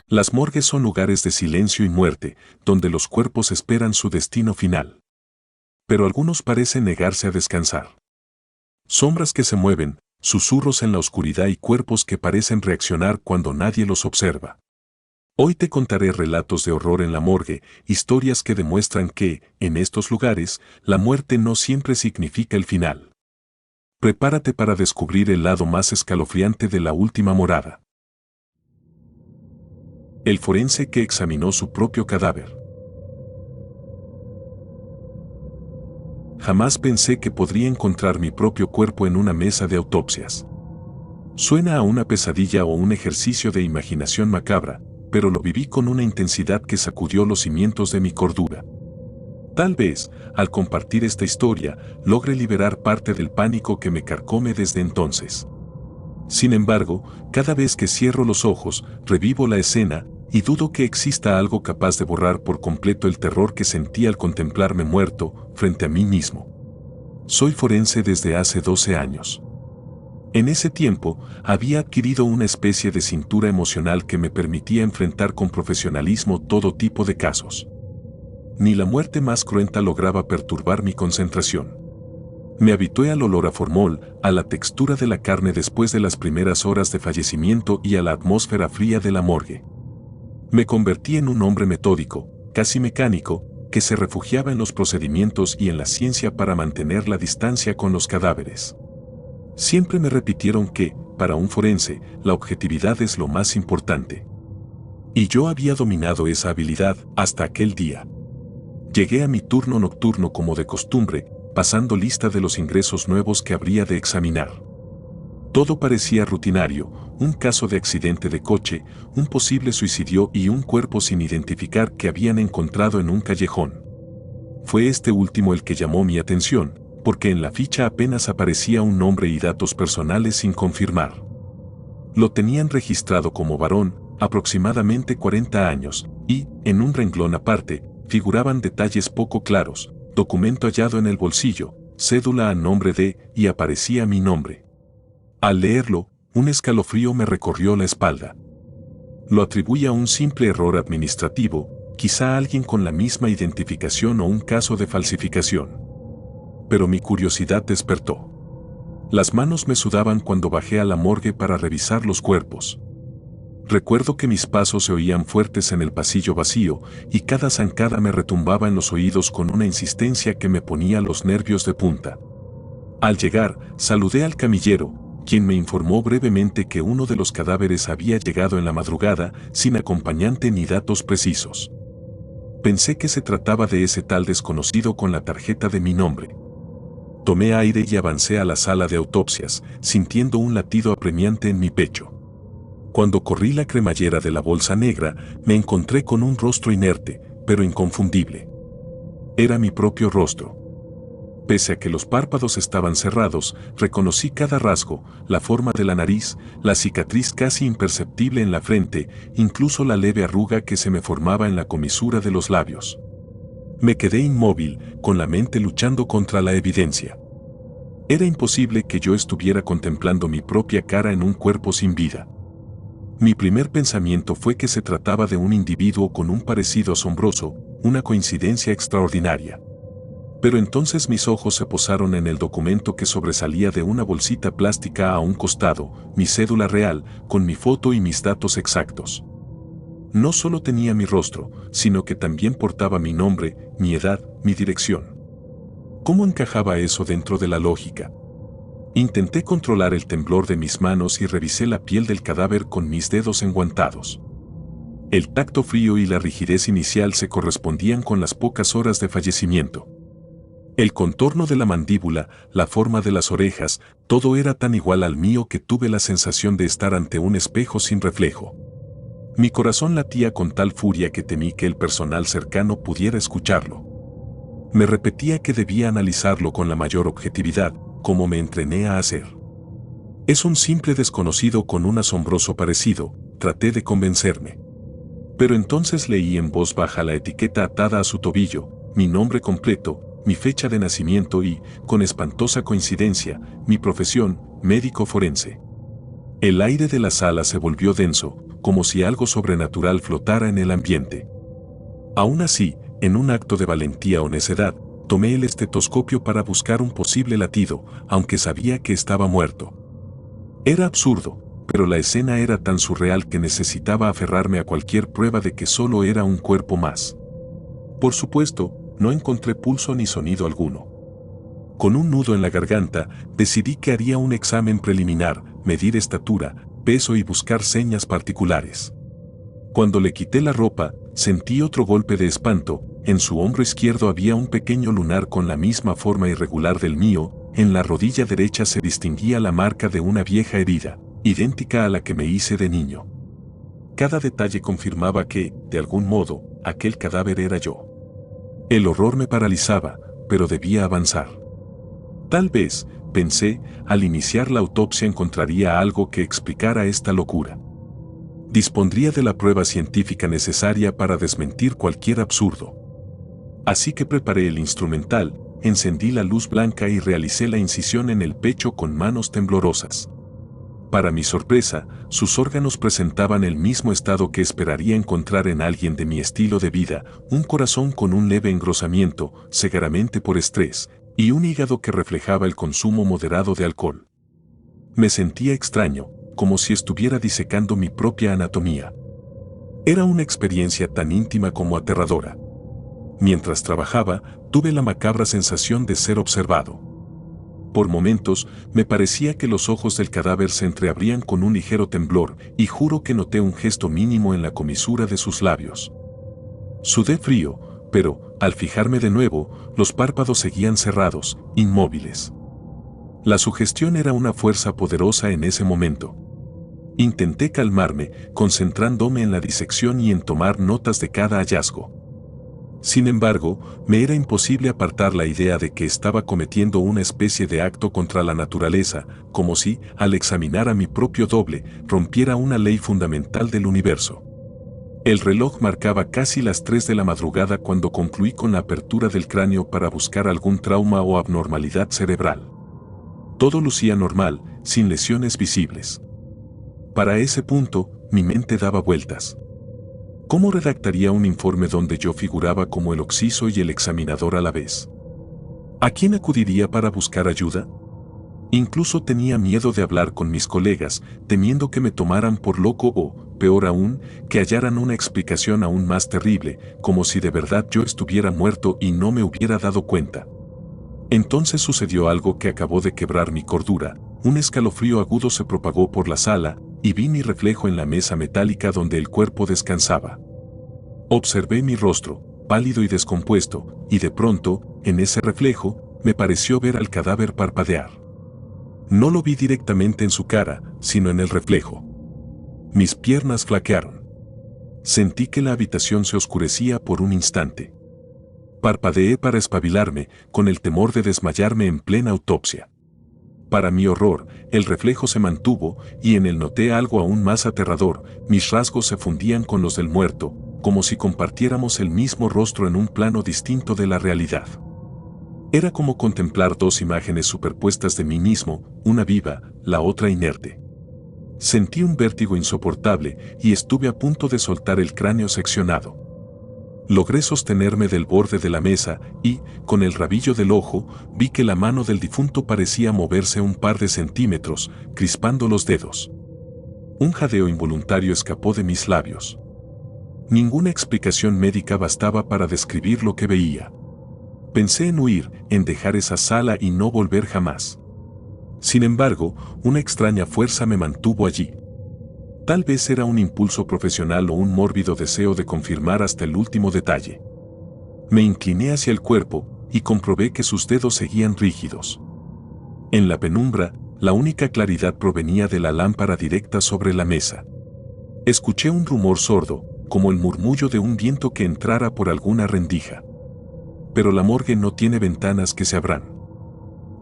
Las morgues son lugares de silencio y muerte, donde los cuerpos esperan su destino final. Pero algunos parecen negarse a descansar. Sombras que se mueven, susurros en la oscuridad y cuerpos que parecen reaccionar cuando nadie los observa. Hoy te contaré relatos de horror en la morgue, historias que demuestran que, en estos lugares, la muerte no siempre significa el final. Prepárate para descubrir el lado más escalofriante de la última morada. El forense que examinó su propio cadáver. Jamás pensé que podría encontrar mi propio cuerpo en una mesa de autopsias. Suena a una pesadilla o un ejercicio de imaginación macabra, pero lo viví con una intensidad que sacudió los cimientos de mi cordura. Tal vez, al compartir esta historia, logre liberar parte del pánico que me carcome desde entonces. Sin embargo, cada vez que cierro los ojos, revivo la escena, y dudo que exista algo capaz de borrar por completo el terror que sentí al contemplarme muerto, frente a mí mismo. Soy forense desde hace 12 años. En ese tiempo, había adquirido una especie de cintura emocional que me permitía enfrentar con profesionalismo todo tipo de casos. Ni la muerte más cruenta lograba perturbar mi concentración. Me habitué al olor a formol, a la textura de la carne después de las primeras horas de fallecimiento y a la atmósfera fría de la morgue. Me convertí en un hombre metódico, casi mecánico, que se refugiaba en los procedimientos y en la ciencia para mantener la distancia con los cadáveres. Siempre me repitieron que, para un forense, la objetividad es lo más importante. Y yo había dominado esa habilidad hasta aquel día. Llegué a mi turno nocturno como de costumbre, pasando lista de los ingresos nuevos que habría de examinar. Todo parecía rutinario, un caso de accidente de coche, un posible suicidio y un cuerpo sin identificar que habían encontrado en un callejón. Fue este último el que llamó mi atención, porque en la ficha apenas aparecía un nombre y datos personales sin confirmar. Lo tenían registrado como varón, aproximadamente 40 años, y, en un renglón aparte, figuraban detalles poco claros, documento hallado en el bolsillo, cédula a nombre de, y aparecía mi nombre. Al leerlo, un escalofrío me recorrió la espalda. Lo atribuí a un simple error administrativo, quizá alguien con la misma identificación o un caso de falsificación. Pero mi curiosidad despertó. Las manos me sudaban cuando bajé a la morgue para revisar los cuerpos. Recuerdo que mis pasos se oían fuertes en el pasillo vacío y cada zancada me retumbaba en los oídos con una insistencia que me ponía los nervios de punta. Al llegar, saludé al camillero, quien me informó brevemente que uno de los cadáveres había llegado en la madrugada sin acompañante ni datos precisos. Pensé que se trataba de ese tal desconocido con la tarjeta de mi nombre. Tomé aire y avancé a la sala de autopsias, sintiendo un latido apremiante en mi pecho. Cuando corrí la cremallera de la bolsa negra, me encontré con un rostro inerte, pero inconfundible. Era mi propio rostro. Pese a que los párpados estaban cerrados, reconocí cada rasgo, la forma de la nariz, la cicatriz casi imperceptible en la frente, incluso la leve arruga que se me formaba en la comisura de los labios. Me quedé inmóvil, con la mente luchando contra la evidencia. Era imposible que yo estuviera contemplando mi propia cara en un cuerpo sin vida. Mi primer pensamiento fue que se trataba de un individuo con un parecido asombroso, una coincidencia extraordinaria. Pero entonces mis ojos se posaron en el documento que sobresalía de una bolsita plástica a un costado, mi cédula real, con mi foto y mis datos exactos. No solo tenía mi rostro, sino que también portaba mi nombre, mi edad, mi dirección. ¿Cómo encajaba eso dentro de la lógica? Intenté controlar el temblor de mis manos y revisé la piel del cadáver con mis dedos enguantados. El tacto frío y la rigidez inicial se correspondían con las pocas horas de fallecimiento. El contorno de la mandíbula, la forma de las orejas, todo era tan igual al mío que tuve la sensación de estar ante un espejo sin reflejo. Mi corazón latía con tal furia que temí que el personal cercano pudiera escucharlo. Me repetía que debía analizarlo con la mayor objetividad, como me entrené a hacer. Es un simple desconocido con un asombroso parecido, traté de convencerme. Pero entonces leí en voz baja la etiqueta atada a su tobillo, mi nombre completo, mi fecha de nacimiento y, con espantosa coincidencia, mi profesión, médico forense. El aire de la sala se volvió denso, como si algo sobrenatural flotara en el ambiente. Aún así, en un acto de valentía o necedad, tomé el estetoscopio para buscar un posible latido, aunque sabía que estaba muerto. Era absurdo, pero la escena era tan surreal que necesitaba aferrarme a cualquier prueba de que solo era un cuerpo más. Por supuesto, no encontré pulso ni sonido alguno. Con un nudo en la garganta, decidí que haría un examen preliminar, medir estatura, peso y buscar señas particulares. Cuando le quité la ropa, sentí otro golpe de espanto. En su hombro izquierdo había un pequeño lunar con la misma forma irregular del mío, en la rodilla derecha se distinguía la marca de una vieja herida, idéntica a la que me hice de niño. Cada detalle confirmaba que, de algún modo, aquel cadáver era yo. El horror me paralizaba, pero debía avanzar. Tal vez, pensé, al iniciar la autopsia encontraría algo que explicara esta locura. Dispondría de la prueba científica necesaria para desmentir cualquier absurdo. Así que preparé el instrumental, encendí la luz blanca y realicé la incisión en el pecho con manos temblorosas. Para mi sorpresa, sus órganos presentaban el mismo estado que esperaría encontrar en alguien de mi estilo de vida, un corazón con un leve engrosamiento, seguramente por estrés, y un hígado que reflejaba el consumo moderado de alcohol. Me sentía extraño, como si estuviera disecando mi propia anatomía. Era una experiencia tan íntima como aterradora. Mientras trabajaba, tuve la macabra sensación de ser observado. Por momentos, me parecía que los ojos del cadáver se entreabrían con un ligero temblor, y juro que noté un gesto mínimo en la comisura de sus labios. Sudé frío, pero, al fijarme de nuevo, los párpados seguían cerrados, inmóviles. La sugestión era una fuerza poderosa en ese momento. Intenté calmarme, concentrándome en la disección y en tomar notas de cada hallazgo. Sin embargo, me era imposible apartar la idea de que estaba cometiendo una especie de acto contra la naturaleza, como si, al examinar a mi propio doble, rompiera una ley fundamental del universo. El reloj marcaba casi las 3 de la madrugada cuando concluí con la apertura del cráneo para buscar algún trauma o abnormalidad cerebral. Todo lucía normal, sin lesiones visibles. Para ese punto, mi mente daba vueltas. ¿Cómo redactaría un informe donde yo figuraba como el occiso y el examinador a la vez? ¿A quién acudiría para buscar ayuda? Incluso tenía miedo de hablar con mis colegas, temiendo que me tomaran por loco o, peor aún, que hallaran una explicación aún más terrible, como si de verdad yo estuviera muerto y no me hubiera dado cuenta. Entonces sucedió algo que acabó de quebrar mi cordura. Un escalofrío agudo se propagó por la sala, y vi mi reflejo en la mesa metálica donde el cuerpo descansaba. Observé mi rostro, pálido y descompuesto, y de pronto, en ese reflejo, me pareció ver al cadáver parpadear. No lo vi directamente en su cara, sino en el reflejo. Mis piernas flaquearon. Sentí que la habitación se oscurecía por un instante. Parpadeé para espabilarme, con el temor de desmayarme en plena autopsia. Para mi horror, el reflejo se mantuvo, y en él noté algo aún más aterrador. Mis rasgos se fundían con los del muerto, como si compartiéramos el mismo rostro en un plano distinto de la realidad. Era como contemplar dos imágenes superpuestas de mí mismo, una viva, la otra inerte. Sentí un vértigo insoportable, y estuve a punto de soltar el cráneo seccionado. Logré sostenerme del borde de la mesa y, con el rabillo del ojo, vi que la mano del difunto parecía moverse un par de centímetros, crispando los dedos. Un jadeo involuntario escapó de mis labios. Ninguna explicación médica bastaba para describir lo que veía. Pensé en huir, en dejar esa sala y no volver jamás. Sin embargo, una extraña fuerza me mantuvo allí. Tal vez era un impulso profesional o un mórbido deseo de confirmar hasta el último detalle. Me incliné hacia el cuerpo y comprobé que sus dedos seguían rígidos. En la penumbra, la única claridad provenía de la lámpara directa sobre la mesa. Escuché un rumor sordo, como el murmullo de un viento que entrara por alguna rendija. Pero la morgue no tiene ventanas que se abran.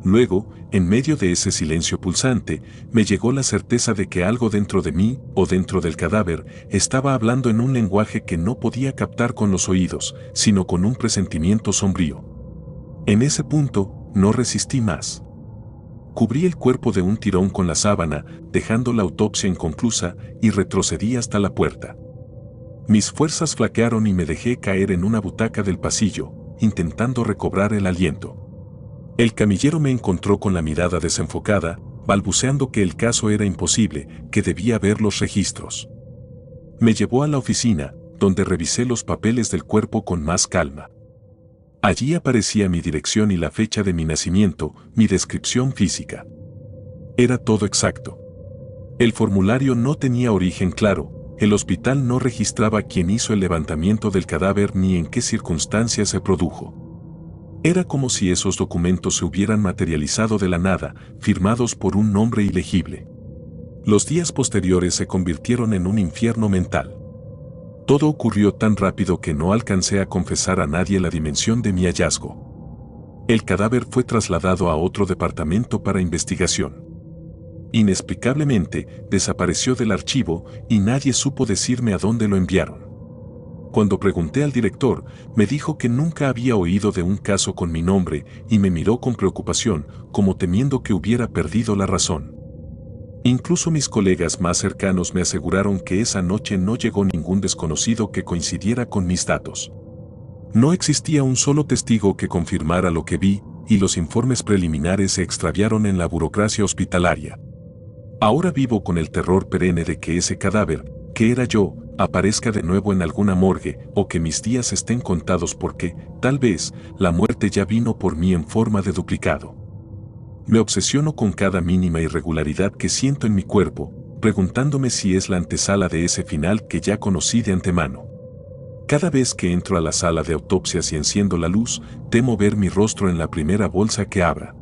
Luego, en medio de ese silencio pulsante, me llegó la certeza de que algo dentro de mí, o dentro del cadáver, estaba hablando en un lenguaje que no podía captar con los oídos, sino con un presentimiento sombrío. En ese punto, no resistí más. Cubrí el cuerpo de un tirón con la sábana, dejando la autopsia inconclusa, y retrocedí hasta la puerta. Mis fuerzas flaquearon y me dejé caer en una butaca del pasillo, intentando recobrar el aliento. El camillero me encontró con la mirada desenfocada, balbuceando que el caso era imposible, que debía ver los registros. Me llevó a la oficina, donde revisé los papeles del cuerpo con más calma. Allí aparecía mi dirección y la fecha de mi nacimiento, mi descripción física. Era todo exacto. El formulario no tenía origen claro, el hospital no registraba quién hizo el levantamiento del cadáver ni en qué circunstancias se produjo. Era como si esos documentos se hubieran materializado de la nada, firmados por un nombre ilegible. Los días posteriores se convirtieron en un infierno mental. Todo ocurrió tan rápido que no alcancé a confesar a nadie la dimensión de mi hallazgo. El cadáver fue trasladado a otro departamento para investigación. Inexplicablemente, desapareció del archivo y nadie supo decirme a dónde lo enviaron. Cuando pregunté al director, me dijo que nunca había oído de un caso con mi nombre y me miró con preocupación, como temiendo que hubiera perdido la razón. Incluso mis colegas más cercanos me aseguraron que esa noche no llegó ningún desconocido que coincidiera con mis datos. No existía un solo testigo que confirmara lo que vi, y los informes preliminares se extraviaron en la burocracia hospitalaria. Ahora vivo con el terror perenne de que ese cadáver, que era yo, aparezca de nuevo en alguna morgue, o que mis días estén contados porque, tal vez, la muerte ya vino por mí en forma de duplicado. Me obsesiono con cada mínima irregularidad que siento en mi cuerpo, preguntándome si es la antesala de ese final que ya conocí de antemano. Cada vez que entro a la sala de autopsias y enciendo la luz, temo ver mi rostro en la primera bolsa que abra.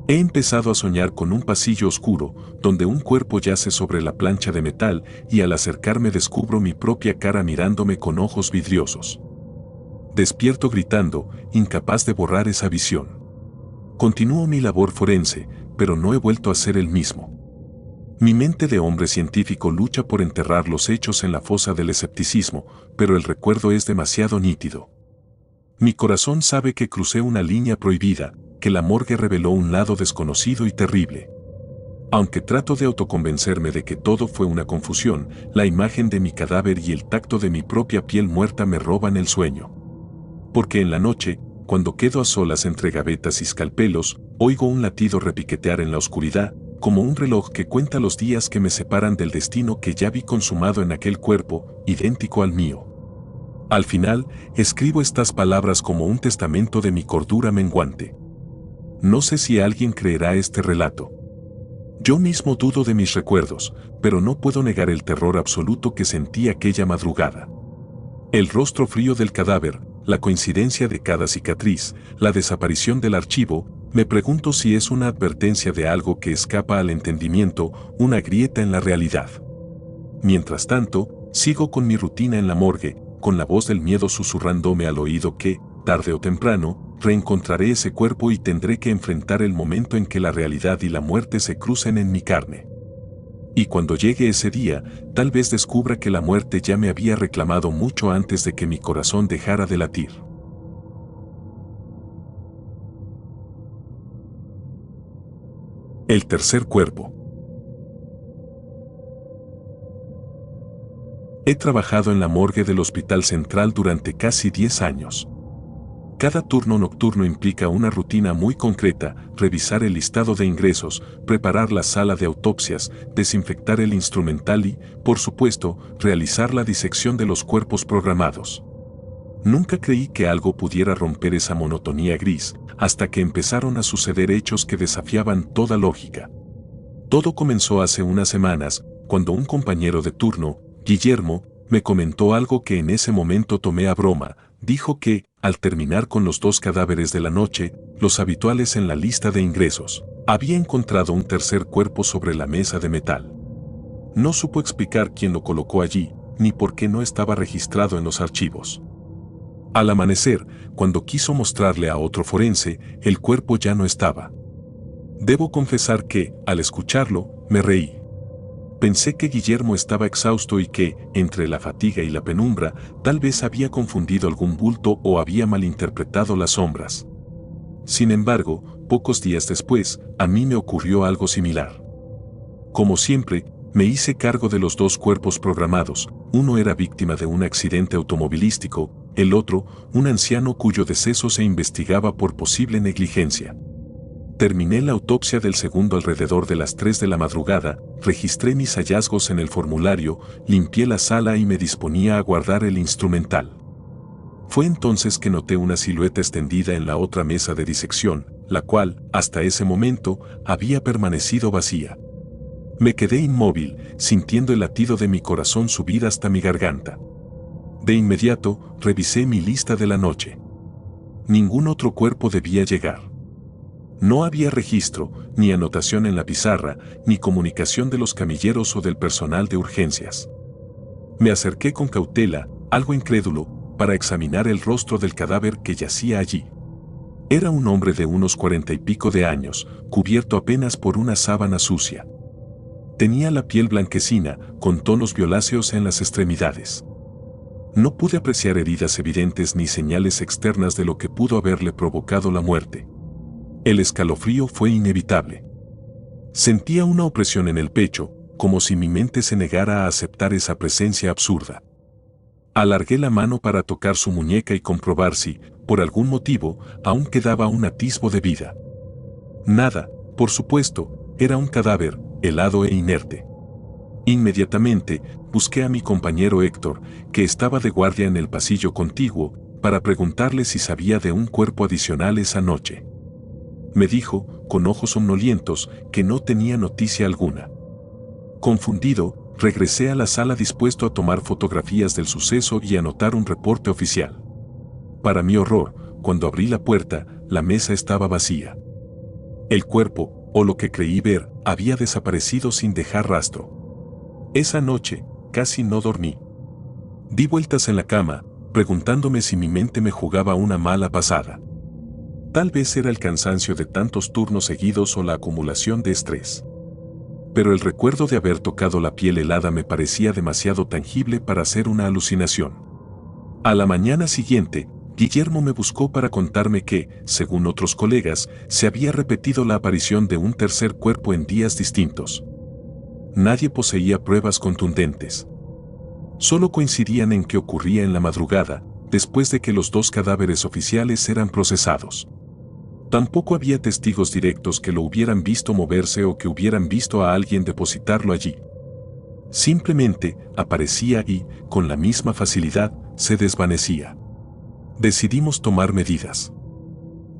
He empezado a soñar con un pasillo oscuro, donde un cuerpo yace sobre la plancha de metal y al acercarme descubro mi propia cara mirándome con ojos vidriosos. Despierto gritando, incapaz de borrar esa visión. Continúo mi labor forense, pero no he vuelto a ser el mismo. Mi mente de hombre científico lucha por enterrar los hechos en la fosa del escepticismo, pero el recuerdo es demasiado nítido. Mi corazón sabe que crucé una línea prohibida, que la morgue reveló un lado desconocido y terrible. Aunque trato de autoconvencerme de que todo fue una confusión, la imagen de mi cadáver y el tacto de mi propia piel muerta me roban el sueño. Porque en la noche, cuando quedo a solas entre gavetas y escalpelos, oigo un latido repiquetear en la oscuridad, como un reloj que cuenta los días que me separan del destino que ya vi consumado en aquel cuerpo, idéntico al mío. Al final, escribo estas palabras como un testamento de mi cordura menguante. No sé si alguien creerá este relato. Yo mismo dudo de mis recuerdos, pero no puedo negar el terror absoluto que sentí aquella madrugada. El rostro frío del cadáver, la coincidencia de cada cicatriz, la desaparición del archivo, me pregunto si es una advertencia de algo que escapa al entendimiento, una grieta en la realidad. Mientras tanto, sigo con mi rutina en la morgue, con la voz del miedo susurrándome al oído que, tarde o temprano, reencontraré ese cuerpo y tendré que enfrentar el momento en que la realidad y la muerte se crucen en mi carne. Y cuando llegue ese día, tal vez descubra que la muerte ya me había reclamado mucho antes de que mi corazón dejara de latir. El tercer cuerpo. He trabajado en la morgue del Hospital Central durante casi 10 años. Cada turno nocturno implica una rutina muy concreta: revisar el listado de ingresos, preparar la sala de autopsias, desinfectar el instrumental y, por supuesto, realizar la disección de los cuerpos programados. Nunca creí que algo pudiera romper esa monotonía gris, hasta que empezaron a suceder hechos que desafiaban toda lógica. Todo comenzó hace unas semanas, cuando un compañero de turno, Guillermo, me comentó algo que en ese momento tomé a broma. Dijo que, al terminar con los 2 cadáveres de la noche, los habituales en la lista de ingresos, había encontrado un tercer cuerpo sobre la mesa de metal. No supo explicar quién lo colocó allí, ni por qué no estaba registrado en los archivos. Al amanecer, cuando quiso mostrarle a otro forense, el cuerpo ya no estaba. Debo confesar que, al escucharlo, me reí. Pensé que Guillermo estaba exhausto y que, entre la fatiga y la penumbra, tal vez había confundido algún bulto o había malinterpretado las sombras. Sin embargo, pocos días después, a mí me ocurrió algo similar. Como siempre, me hice cargo de los dos cuerpos programados. Uno era víctima de un accidente automovilístico, el otro, un anciano cuyo deceso se investigaba por posible negligencia. Terminé la autopsia del segundo alrededor de las 3 de la madrugada, registré mis hallazgos en el formulario, limpié la sala y me disponía a guardar el instrumental. Fue entonces que noté una silueta extendida en la otra mesa de disección, la cual, hasta ese momento, había permanecido vacía. Me quedé inmóvil, sintiendo el latido de mi corazón subir hasta mi garganta. De inmediato, revisé mi lista de la noche. Ningún otro cuerpo debía llegar. No había registro, ni anotación en la pizarra, ni comunicación de los camilleros o del personal de urgencias. Me acerqué con cautela, algo incrédulo, para examinar el rostro del cadáver que yacía allí. Era un hombre de unos 40 y pico de años, cubierto apenas por una sábana sucia. Tenía la piel blanquecina, con tonos violáceos en las extremidades. No pude apreciar heridas evidentes ni señales externas de lo que pudo haberle provocado la muerte. El escalofrío fue inevitable. Sentía una opresión en el pecho, como si mi mente se negara a aceptar esa presencia absurda. Alargué la mano para tocar su muñeca y comprobar si, por algún motivo, aún quedaba un atisbo de vida. Nada, por supuesto, era un cadáver, helado e inerte. Inmediatamente, busqué a mi compañero Héctor, que estaba de guardia en el pasillo contiguo, para preguntarle si sabía de un cuerpo adicional esa noche. Me dijo, con ojos somnolientos, que no tenía noticia alguna. Confundido, regresé a la sala dispuesto a tomar fotografías del suceso y anotar un reporte oficial. Para mi horror, cuando abrí la puerta, la mesa estaba vacía. El cuerpo, o lo que creí ver, había desaparecido sin dejar rastro. Esa noche, casi no dormí. Di vueltas en la cama, preguntándome si mi mente me jugaba una mala pasada. Tal vez era el cansancio de tantos turnos seguidos o la acumulación de estrés. Pero el recuerdo de haber tocado la piel helada me parecía demasiado tangible para ser una alucinación. A la mañana siguiente, Guillermo me buscó para contarme que, según otros colegas, se había repetido la aparición de un tercer cuerpo en días distintos. Nadie poseía pruebas contundentes. Solo coincidían en que ocurría en la madrugada, después de que los dos cadáveres oficiales eran procesados. Tampoco había testigos directos que lo hubieran visto moverse o que hubieran visto a alguien depositarlo allí. Simplemente aparecía y, con la misma facilidad, se desvanecía. Decidimos tomar medidas.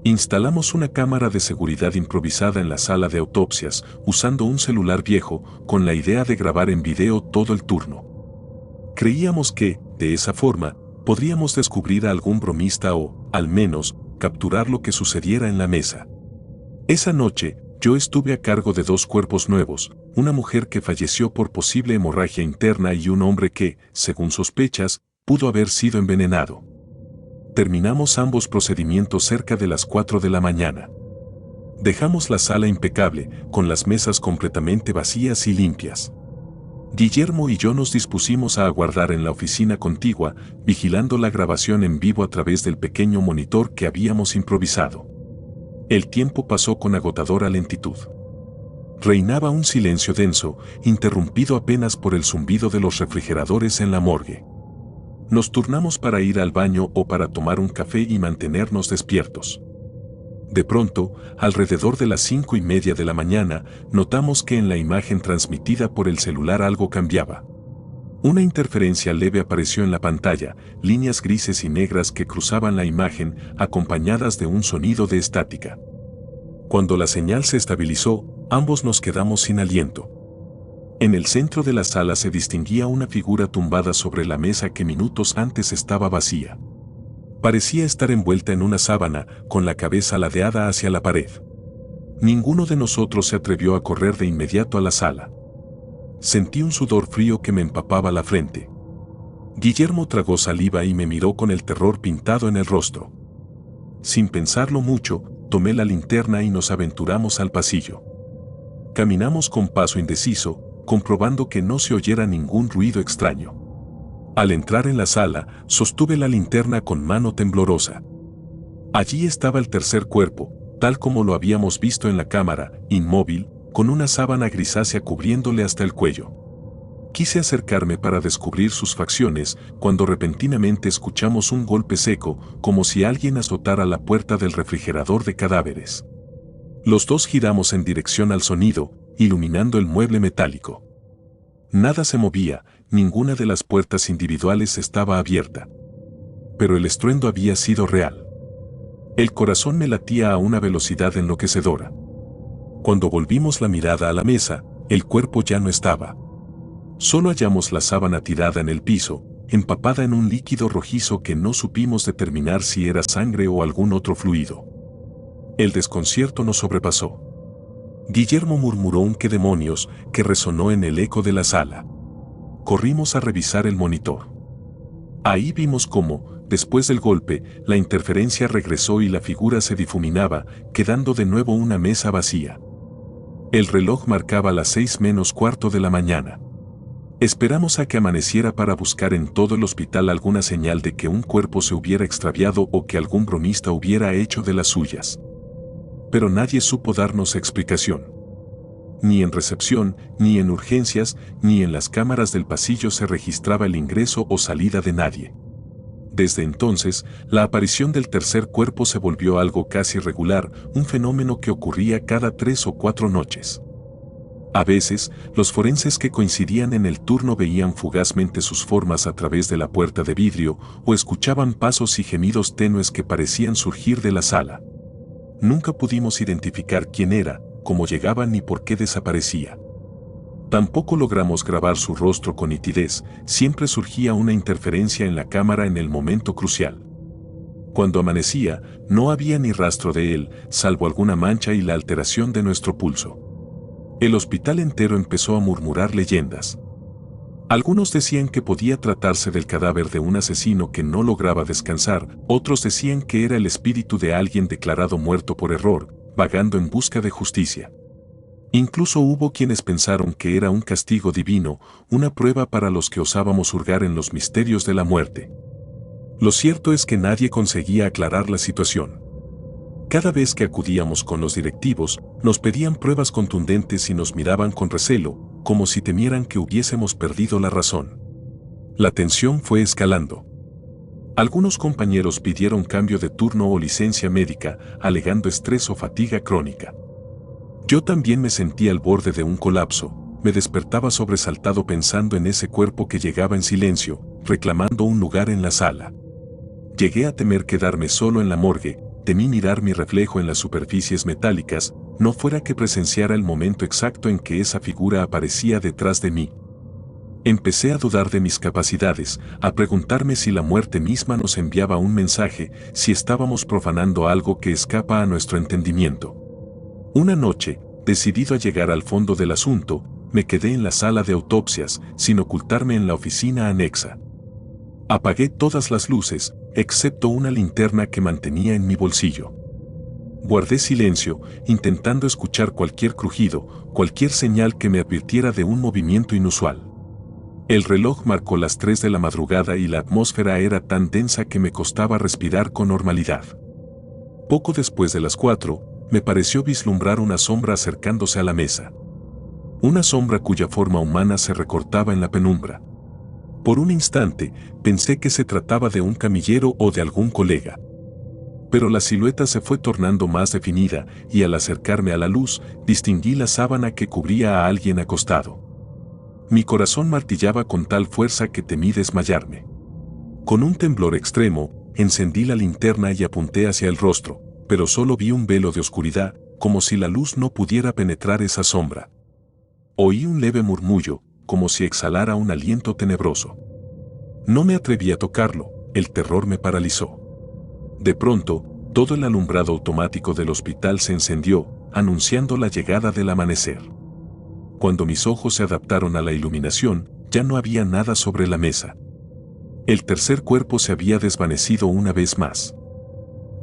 Instalamos una cámara de seguridad improvisada en la sala de autopsias, usando un celular viejo, con la idea de grabar en video todo el turno. Creíamos que, de esa forma, podríamos descubrir a algún bromista o, al menos, capturar lo que sucediera en la mesa. Esa noche, yo estuve a cargo de dos cuerpos nuevos, una mujer que falleció por posible hemorragia interna y un hombre que, según sospechas, pudo haber sido envenenado. Terminamos ambos procedimientos cerca de las 4 de la mañana. Dejamos la sala impecable, con las mesas completamente vacías y limpias. Guillermo y yo nos dispusimos a aguardar en la oficina contigua, vigilando la grabación en vivo a través del pequeño monitor que habíamos improvisado. El tiempo pasó con agotadora lentitud. Reinaba un silencio denso, interrumpido apenas por el zumbido de los refrigeradores en la morgue. Nos turnamos para ir al baño o para tomar un café y mantenernos despiertos. De pronto, alrededor de las 5:30 de la mañana, notamos que en la imagen transmitida por el celular algo cambiaba. Una interferencia leve apareció en la pantalla, líneas grises y negras que cruzaban la imagen, acompañadas de un sonido de estática. Cuando la señal se estabilizó, ambos nos quedamos sin aliento. En el centro de la sala se distinguía una figura tumbada sobre la mesa que minutos antes estaba vacía. Parecía estar envuelta en una sábana, con la cabeza ladeada hacia la pared. Ninguno de nosotros se atrevió a correr de inmediato a la sala. Sentí un sudor frío que me empapaba la frente. Guillermo tragó saliva y me miró con el terror pintado en el rostro. Sin pensarlo mucho, tomé la linterna y nos aventuramos al pasillo. Caminamos con paso indeciso, comprobando que no se oyera ningún ruido extraño. Al entrar en la sala, sostuve la linterna con mano temblorosa. Allí estaba el tercer cuerpo, tal como lo habíamos visto en la cámara, inmóvil, con una sábana grisácea cubriéndole hasta el cuello. Quise acercarme para descubrir sus facciones, cuando repentinamente escuchamos un golpe seco, como si alguien azotara la puerta del refrigerador de cadáveres. Los dos giramos en dirección al sonido, iluminando el mueble metálico. Nada se movía, ninguna de las puertas individuales estaba abierta. Pero el estruendo había sido real. El corazón me latía a una velocidad enloquecedora. Cuando volvimos la mirada a la mesa, el cuerpo ya no estaba. Solo hallamos la sábana tirada en el piso, empapada en un líquido rojizo que no supimos determinar si era sangre o algún otro fluido. El desconcierto nos sobrepasó. Guillermo murmuró un "¿qué demonios?" que resonó en el eco de la sala. Corrimos a revisar el monitor. Ahí vimos cómo, después del golpe, la interferencia regresó y la figura se difuminaba, quedando de nuevo una mesa vacía. El reloj marcaba las 6:45 de la mañana. Esperamos a que amaneciera para buscar en todo el hospital alguna señal de que un cuerpo se hubiera extraviado o que algún bromista hubiera hecho de las suyas. Pero nadie supo darnos explicación. Ni en recepción, ni en urgencias, ni en las cámaras del pasillo se registraba el ingreso o salida de nadie. Desde entonces, la aparición del tercer cuerpo se volvió algo casi regular, un fenómeno que ocurría cada 3 o 4 noches. A veces, los forenses que coincidían en el turno veían fugazmente sus formas a través de la puerta de vidrio o escuchaban pasos y gemidos tenues que parecían surgir de la sala. Nunca pudimos identificar quién era, cómo llegaba ni por qué desaparecía. Tampoco logramos grabar su rostro con nitidez, siempre surgía una interferencia en la cámara en el momento crucial. Cuando amanecía, no había ni rastro de él, salvo alguna mancha y la alteración de nuestro pulso. El hospital entero empezó a murmurar leyendas. Algunos decían que podía tratarse del cadáver de un asesino que no lograba descansar, otros decían que era el espíritu de alguien declarado muerto por error, vagando en busca de justicia. Incluso hubo quienes pensaron que era un castigo divino, una prueba para los que osábamos hurgar en los misterios de la muerte. Lo cierto es que nadie conseguía aclarar la situación. Cada vez que acudíamos con los directivos, nos pedían pruebas contundentes y nos miraban con recelo, como si temieran que hubiésemos perdido la razón. La tensión fue escalando. Algunos compañeros pidieron cambio de turno o licencia médica, alegando estrés o fatiga crónica. Yo también me sentía al borde de un colapso, me despertaba sobresaltado pensando en ese cuerpo que llegaba en silencio, reclamando un lugar en la sala. Llegué a temer quedarme solo en la morgue, temí mirar mi reflejo en las superficies metálicas, no fuera que presenciara el momento exacto en que esa figura aparecía detrás de mí. Empecé a dudar de mis capacidades, a preguntarme si la muerte misma nos enviaba un mensaje, si estábamos profanando algo que escapa a nuestro entendimiento. Una noche, decidido a llegar al fondo del asunto, me quedé en la sala de autopsias, sin ocultarme en la oficina anexa. Apagué todas las luces, excepto una linterna que mantenía en mi bolsillo. Guardé silencio, intentando escuchar cualquier crujido, cualquier señal que me advirtiera de un movimiento inusual. El reloj marcó las 3 de la madrugada y la atmósfera era tan densa que me costaba respirar con normalidad. Poco después de las 4, me pareció vislumbrar una sombra acercándose a la mesa. Una sombra cuya forma humana se recortaba en la penumbra. Por un instante, pensé que se trataba de un camillero o de algún colega. Pero la silueta se fue tornando más definida, y al acercarme a la luz, distinguí la sábana que cubría a alguien acostado. Mi corazón martillaba con tal fuerza que temí desmayarme. Con un temblor extremo, encendí la linterna y apunté hacia el rostro, pero solo vi un velo de oscuridad, como si la luz no pudiera penetrar esa sombra. Oí un leve murmullo, como si exhalara un aliento tenebroso. No me atreví a tocarlo, el terror me paralizó. De pronto, todo el alumbrado automático del hospital se encendió, anunciando la llegada del amanecer. Cuando mis ojos se adaptaron a la iluminación, ya no había nada sobre la mesa. El tercer cuerpo se había desvanecido una vez más.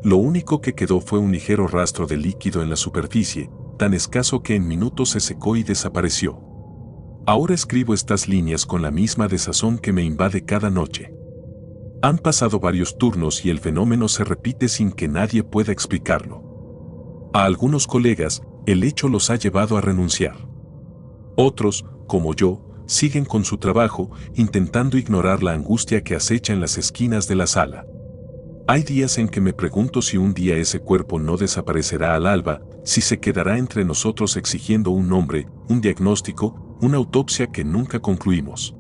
Lo único que quedó fue un ligero rastro de líquido en la superficie, tan escaso que en minutos se secó y desapareció. Ahora escribo estas líneas con la misma desazón que me invade cada noche. Han pasado varios turnos y el fenómeno se repite sin que nadie pueda explicarlo. A algunos colegas, el hecho los ha llevado a renunciar. Otros, como yo, siguen con su trabajo, intentando ignorar la angustia que acecha en las esquinas de la sala. Hay días en que me pregunto si un día ese cuerpo no desaparecerá al alba, si se quedará entre nosotros exigiendo un nombre, un diagnóstico, una autopsia que nunca concluimos.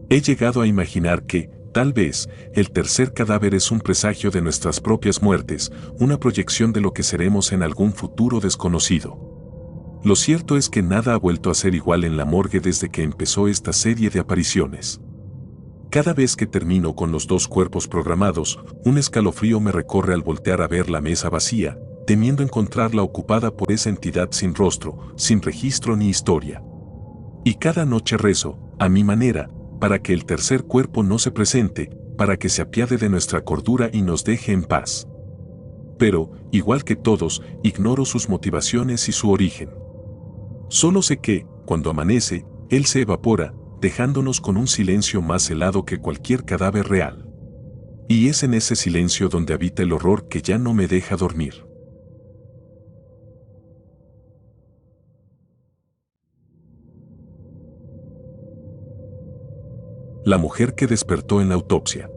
He llegado a imaginar que, tal vez, el tercer cadáver es un presagio de nuestras propias muertes, una proyección de lo que seremos en algún futuro desconocido. Lo cierto es que nada ha vuelto a ser igual en la morgue desde que empezó esta serie de apariciones. Cada vez que termino con los 2 cuerpos programados, un escalofrío me recorre al voltear a ver la mesa vacía, temiendo encontrarla ocupada por esa entidad sin rostro, sin registro ni historia. Y cada noche rezo, a mi manera, para que el tercer cuerpo no se presente, para que se apiade de nuestra cordura y nos deje en paz. Pero, igual que todos, ignoro sus motivaciones y su origen. Solo sé que, cuando amanece, él se evapora, dejándonos con un silencio más helado que cualquier cadáver real. Y es en ese silencio donde habita el horror que ya no me deja dormir. La mujer que despertó en la autopsia.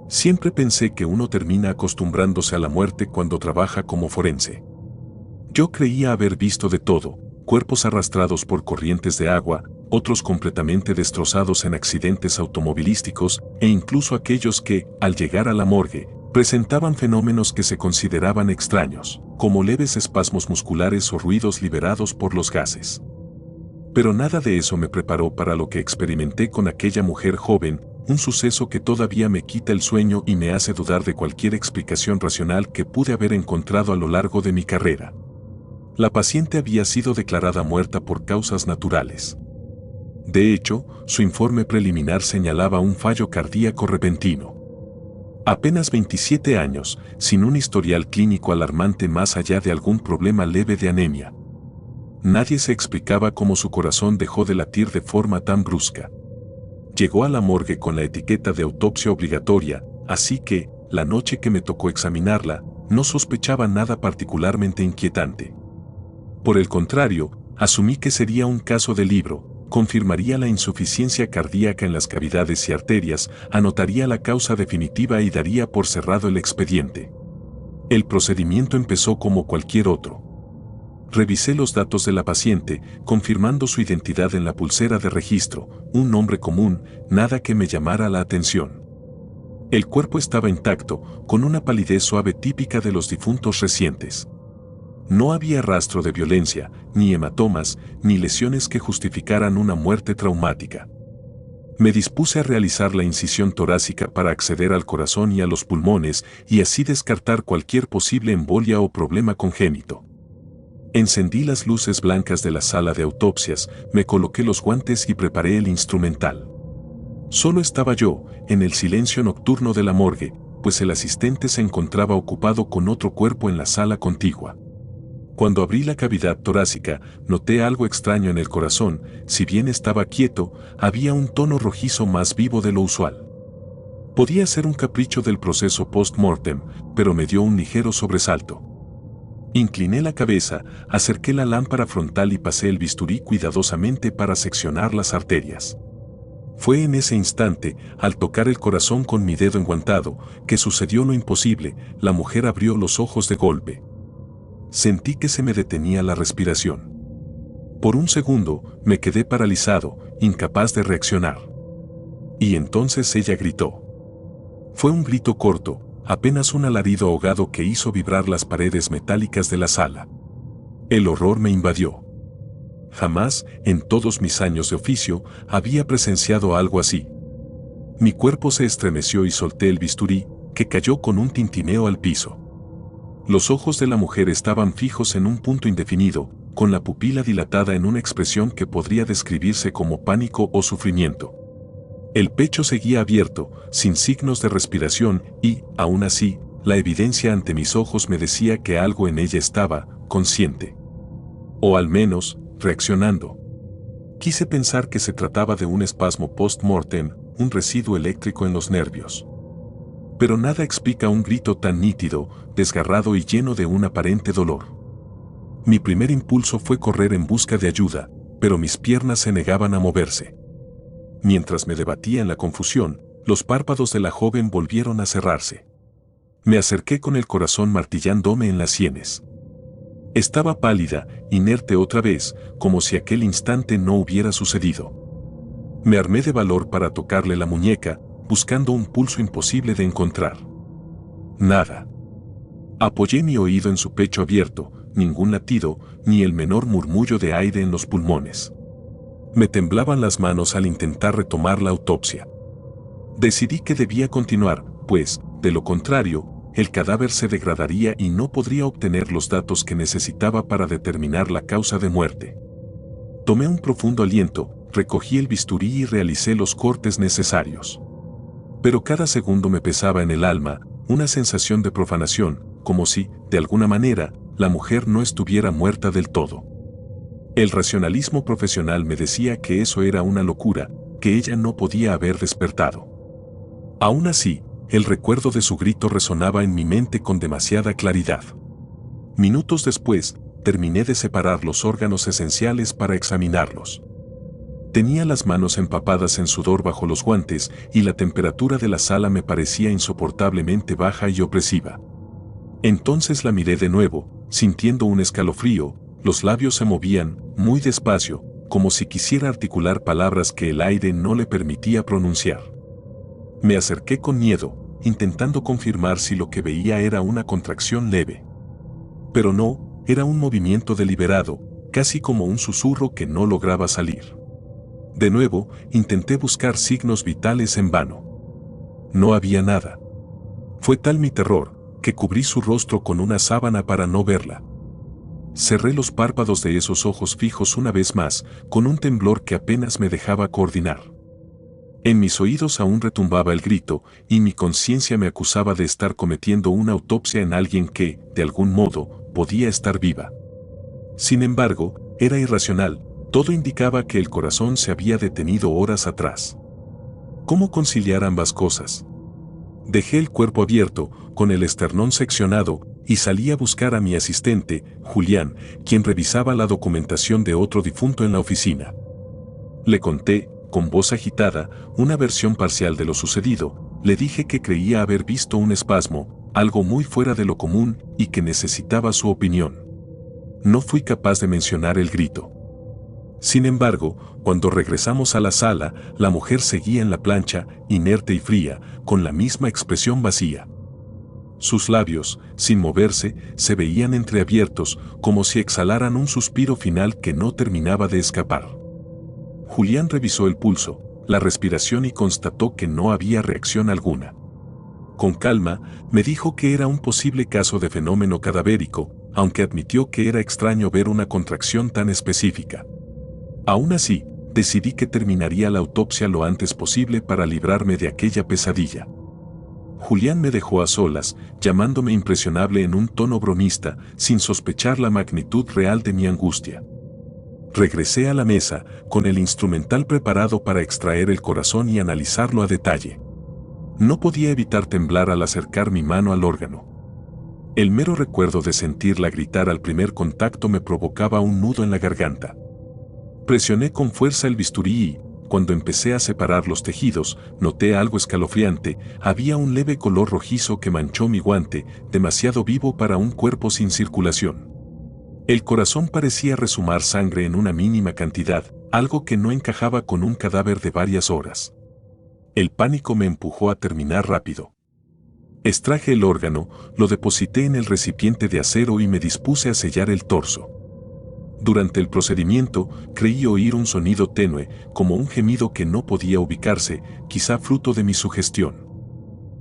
Siempre pensé que uno termina acostumbrándose a la muerte cuando trabaja como forense. Yo creía haber visto de todo, cuerpos arrastrados por corrientes de agua, otros completamente destrozados en accidentes automovilísticos, e incluso aquellos que, al llegar a la morgue, presentaban fenómenos que se consideraban extraños, como leves espasmos musculares o ruidos liberados por los gases. Pero nada de eso me preparó para lo que experimenté con aquella mujer joven, un suceso que todavía me quita el sueño y me hace dudar de cualquier explicación racional que pude haber encontrado a lo largo de mi carrera. La paciente había sido declarada muerta por causas naturales. De hecho, su informe preliminar señalaba un fallo cardíaco repentino. Apenas 27 años, sin un historial clínico alarmante más allá de algún problema leve de anemia. Nadie se explicaba cómo su corazón dejó de latir de forma tan brusca. Llegó a la morgue con la etiqueta de autopsia obligatoria, así que, la noche que me tocó examinarla, no sospechaba nada particularmente inquietante. Por el contrario, asumí que sería un caso de libro, confirmaría la insuficiencia cardíaca en las cavidades y arterias, anotaría la causa definitiva y daría por cerrado el expediente. El procedimiento empezó como cualquier otro. Revisé los datos de la paciente, confirmando su identidad en la pulsera de registro, un nombre común, nada que me llamara la atención. El cuerpo estaba intacto, con una palidez suave típica de los difuntos recientes. No había rastro de violencia, ni hematomas, ni lesiones que justificaran una muerte traumática. Me dispuse a realizar la incisión torácica para acceder al corazón y a los pulmones y así descartar cualquier posible embolia o problema congénito. Encendí las luces blancas de la sala de autopsias, me coloqué los guantes y preparé el instrumental. Solo estaba yo, en el silencio nocturno de la morgue, pues el asistente se encontraba ocupado con otro cuerpo en la sala contigua. Cuando abrí la cavidad torácica, noté algo extraño en el corazón, si bien estaba quieto, había un tono rojizo más vivo de lo usual. Podía ser un capricho del proceso post-mortem, pero me dio un ligero sobresalto. Incliné la cabeza, acerqué la lámpara frontal y pasé el bisturí cuidadosamente para seccionar las arterias. Fue en ese instante, al tocar el corazón con mi dedo enguantado, que sucedió lo imposible, la mujer abrió los ojos de golpe. Sentí que se me detenía la respiración. Por un segundo, me quedé paralizado, incapaz de reaccionar. Y entonces ella gritó. Fue un grito corto, apenas un alarido ahogado que hizo vibrar las paredes metálicas de la sala. El horror me invadió. Jamás, en todos mis años de oficio, había presenciado algo así. Mi cuerpo se estremeció y solté el bisturí, que cayó con un tintineo al piso. Los ojos de la mujer estaban fijos en un punto indefinido, con la pupila dilatada en una expresión que podría describirse como pánico o sufrimiento. El pecho seguía abierto, sin signos de respiración, y, aún así, la evidencia ante mis ojos me decía que algo en ella estaba, consciente. O al menos, reaccionando. Quise pensar que se trataba de un espasmo post-mortem, un residuo eléctrico en los nervios. Pero nada explica un grito tan nítido, desgarrado y lleno de un aparente dolor. Mi primer impulso fue correr en busca de ayuda, pero mis piernas se negaban a moverse. Mientras me debatía en la confusión, los párpados de la joven volvieron a cerrarse. Me acerqué con el corazón martillándome en las sienes. Estaba pálida, inerte otra vez, como si aquel instante no hubiera sucedido. Me armé de valor para tocarle la muñeca, buscando un pulso imposible de encontrar. Nada. Apoyé mi oído en su pecho abierto, ningún latido, ni el menor murmullo de aire en los pulmones. Me temblaban las manos al intentar retomar la autopsia. Decidí que debía continuar, pues, de lo contrario, el cadáver se degradaría y no podría obtener los datos que necesitaba para determinar la causa de muerte. Tomé un profundo aliento, recogí el bisturí y realicé los cortes necesarios. Pero cada segundo me pesaba en el alma, una sensación de profanación, como si, de alguna manera, la mujer no estuviera muerta del todo. El racionalismo profesional me decía que eso era una locura, que ella no podía haber despertado. Aún así, el recuerdo de su grito resonaba en mi mente con demasiada claridad. Minutos después, terminé de separar los órganos esenciales para examinarlos. Tenía las manos empapadas en sudor bajo los guantes y la temperatura de la sala me parecía insoportablemente baja y opresiva. Entonces la miré de nuevo, sintiendo un escalofrío, los labios se movían, muy despacio, como si quisiera articular palabras que el aire no le permitía pronunciar. Me acerqué con miedo, intentando confirmar si lo que veía era una contracción leve. Pero no, era un movimiento deliberado, casi como un susurro que no lograba salir. De nuevo, intenté buscar signos vitales en vano. No había nada. Fue tal mi terror, que cubrí su rostro con una sábana para no verla. Cerré los párpados de esos ojos fijos una vez más, con un temblor que apenas me dejaba coordinar. En mis oídos aún retumbaba el grito, y mi conciencia me acusaba de estar cometiendo una autopsia en alguien que, de algún modo, podía estar viva. Sin embargo, era irracional, todo indicaba que el corazón se había detenido horas atrás. ¿Cómo conciliar ambas cosas? Dejé el cuerpo abierto, con el esternón seccionado, y salí a buscar a mi asistente, Julián, quien revisaba la documentación de otro difunto en la oficina. Le conté, con voz agitada, una versión parcial de lo sucedido. Le dije que creía haber visto un espasmo, algo muy fuera de lo común, y que necesitaba su opinión. No fui capaz de mencionar el grito. Sin embargo, cuando regresamos a la sala, la mujer seguía en la plancha, inerte y fría, con la misma expresión vacía. Sus labios, sin moverse, se veían entreabiertos, como si exhalaran un suspiro final que no terminaba de escapar. Julián revisó el pulso, la respiración y constató que no había reacción alguna. Con calma, me dijo que era un posible caso de fenómeno cadavérico, aunque admitió que era extraño ver una contracción tan específica. Aún así, decidí que terminaría la autopsia lo antes posible para librarme de aquella pesadilla. Julián me dejó a solas, llamándome impresionable en un tono bromista, sin sospechar la magnitud real de mi angustia. Regresé a la mesa, con el instrumental preparado para extraer el corazón y analizarlo a detalle. No podía evitar temblar al acercar mi mano al órgano. El mero recuerdo de sentirla gritar al primer contacto me provocaba un nudo en la garganta. Presioné con fuerza el bisturí y, cuando empecé a separar los tejidos, noté algo escalofriante. Había un leve color rojizo que manchó mi guante, demasiado vivo para un cuerpo sin circulación. El corazón parecía resumar sangre en una mínima cantidad, algo que no encajaba con un cadáver de varias horas. El pánico me empujó a terminar rápido. Extraje el órgano, lo deposité en el recipiente de acero y me dispuse a sellar el torso. Durante el procedimiento, creí oír un sonido tenue, como un gemido que no podía ubicarse, quizá fruto de mi sugestión.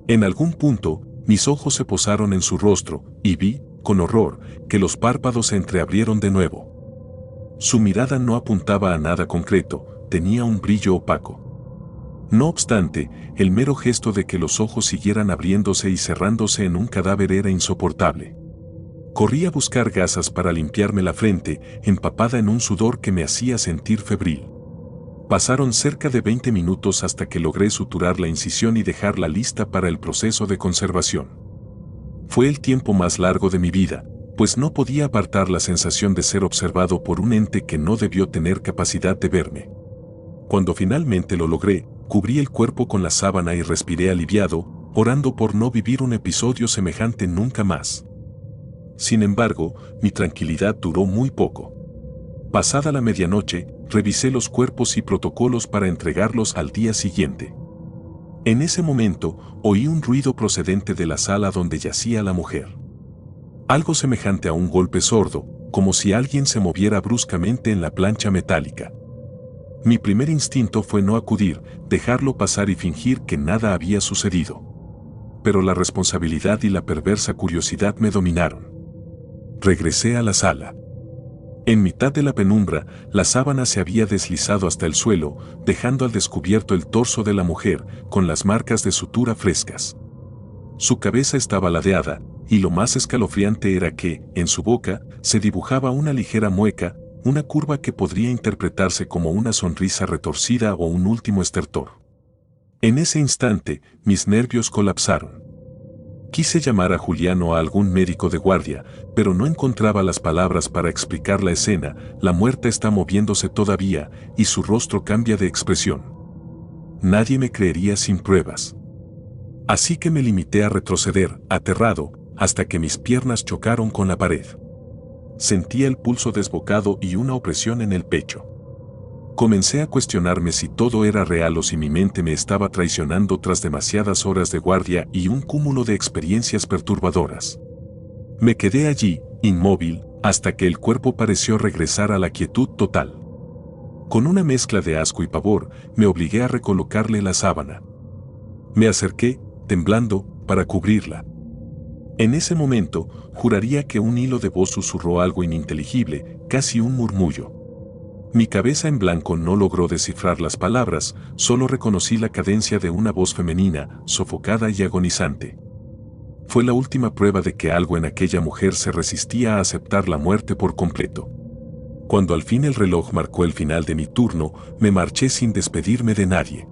En algún punto, mis ojos se posaron en su rostro, y vi, con horror, que los párpados se entreabrieron de nuevo. Su mirada no apuntaba a nada concreto, tenía un brillo opaco. No obstante, el mero gesto de que los ojos siguieran abriéndose y cerrándose en un cadáver era insoportable. Corrí a buscar gasas para limpiarme la frente, empapada en un sudor que me hacía sentir febril. Pasaron cerca de 20 minutos hasta que logré suturar la incisión y dejarla lista para el proceso de conservación. Fue el tiempo más largo de mi vida, pues no podía apartar la sensación de ser observado por un ente que no debió tener capacidad de verme. Cuando finalmente lo logré, cubrí el cuerpo con la sábana y respiré aliviado, orando por no vivir un episodio semejante nunca más. Sin embargo, mi tranquilidad duró muy poco. Pasada la medianoche, revisé los cuerpos y protocolos para entregarlos al día siguiente. En ese momento, oí un ruido procedente de la sala donde yacía la mujer. Algo semejante a un golpe sordo, como si alguien se moviera bruscamente en la plancha metálica. Mi primer instinto fue no acudir, dejarlo pasar y fingir que nada había sucedido. Pero la responsabilidad y la perversa curiosidad me dominaron. Regresé a la sala. En mitad de la penumbra, la sábana se había deslizado hasta el suelo, dejando al descubierto el torso de la mujer, con las marcas de sutura frescas. Su cabeza estaba ladeada, y lo más escalofriante era que, en su boca, se dibujaba una ligera mueca, una curva que podría interpretarse como una sonrisa retorcida o un último estertor. En ese instante, mis nervios colapsaron. Quise llamar a Julián o a algún médico de guardia, pero no encontraba las palabras para explicar la escena. La muerta está moviéndose todavía, y su rostro cambia de expresión. Nadie me creería sin pruebas. Así que me limité a retroceder, aterrado, hasta que mis piernas chocaron con la pared. Sentía el pulso desbocado y una opresión en el pecho. Comencé a cuestionarme si todo era real o si mi mente me estaba traicionando tras demasiadas horas de guardia y un cúmulo de experiencias perturbadoras. Me quedé allí, inmóvil, hasta que el cuerpo pareció regresar a la quietud total. Con una mezcla de asco y pavor, me obligué a recolocarle la sábana. Me acerqué, temblando, para cubrirla. En ese momento, juraría que un hilo de voz susurró algo ininteligible, casi un murmullo. Mi cabeza en blanco no logró descifrar las palabras, solo reconocí la cadencia de una voz femenina, sofocada y agonizante. Fue la última prueba de que algo en aquella mujer se resistía a aceptar la muerte por completo. Cuando al fin el reloj marcó el final de mi turno, me marché sin despedirme de nadie.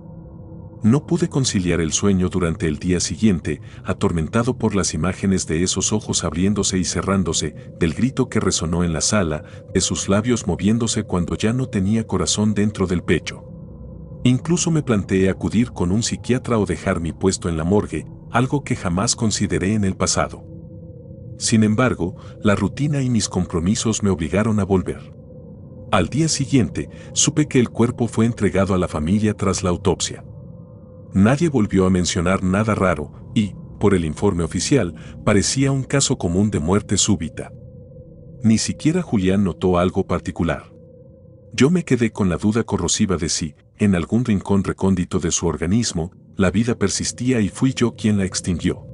No pude conciliar el sueño durante el día siguiente, atormentado por las imágenes de esos ojos abriéndose y cerrándose, del grito que resonó en la sala, de sus labios moviéndose cuando ya no tenía corazón dentro del pecho. Incluso me planteé acudir con un psiquiatra o dejar mi puesto en la morgue, algo que jamás consideré en el pasado. Sin embargo, la rutina y mis compromisos me obligaron a volver. Al día siguiente, supe que el cuerpo fue entregado a la familia tras la autopsia. Nadie volvió a mencionar nada raro y, por el informe oficial, parecía un caso común de muerte súbita. Ni siquiera Julián notó algo particular. Yo me quedé con la duda corrosiva de si, en algún rincón recóndito de su organismo, la vida persistía y fui yo quien la extinguió.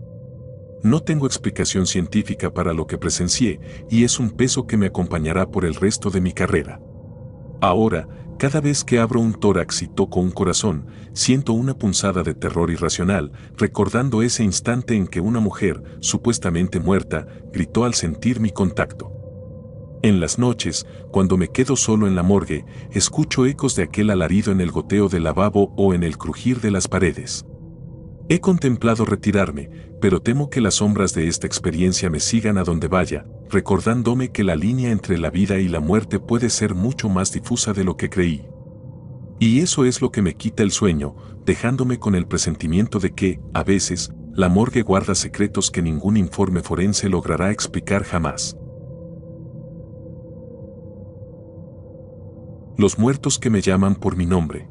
No tengo explicación científica para lo que presencié y es un peso que me acompañará por el resto de mi carrera. Ahora, cada vez que abro un tórax y toco un corazón, siento una punzada de terror irracional, recordando ese instante en que una mujer, supuestamente muerta, gritó al sentir mi contacto. En las noches, cuando me quedo solo en la morgue, escucho ecos de aquel alarido en el goteo del lavabo o en el crujir de las paredes. He contemplado retirarme, pero temo que las sombras de esta experiencia me sigan a donde vaya, recordándome que la línea entre la vida y la muerte puede ser mucho más difusa de lo que creí. Y eso es lo que me quita el sueño, dejándome con el presentimiento de que, a veces, la morgue guarda secretos que ningún informe forense logrará explicar jamás. Los muertos que me llaman por mi nombre.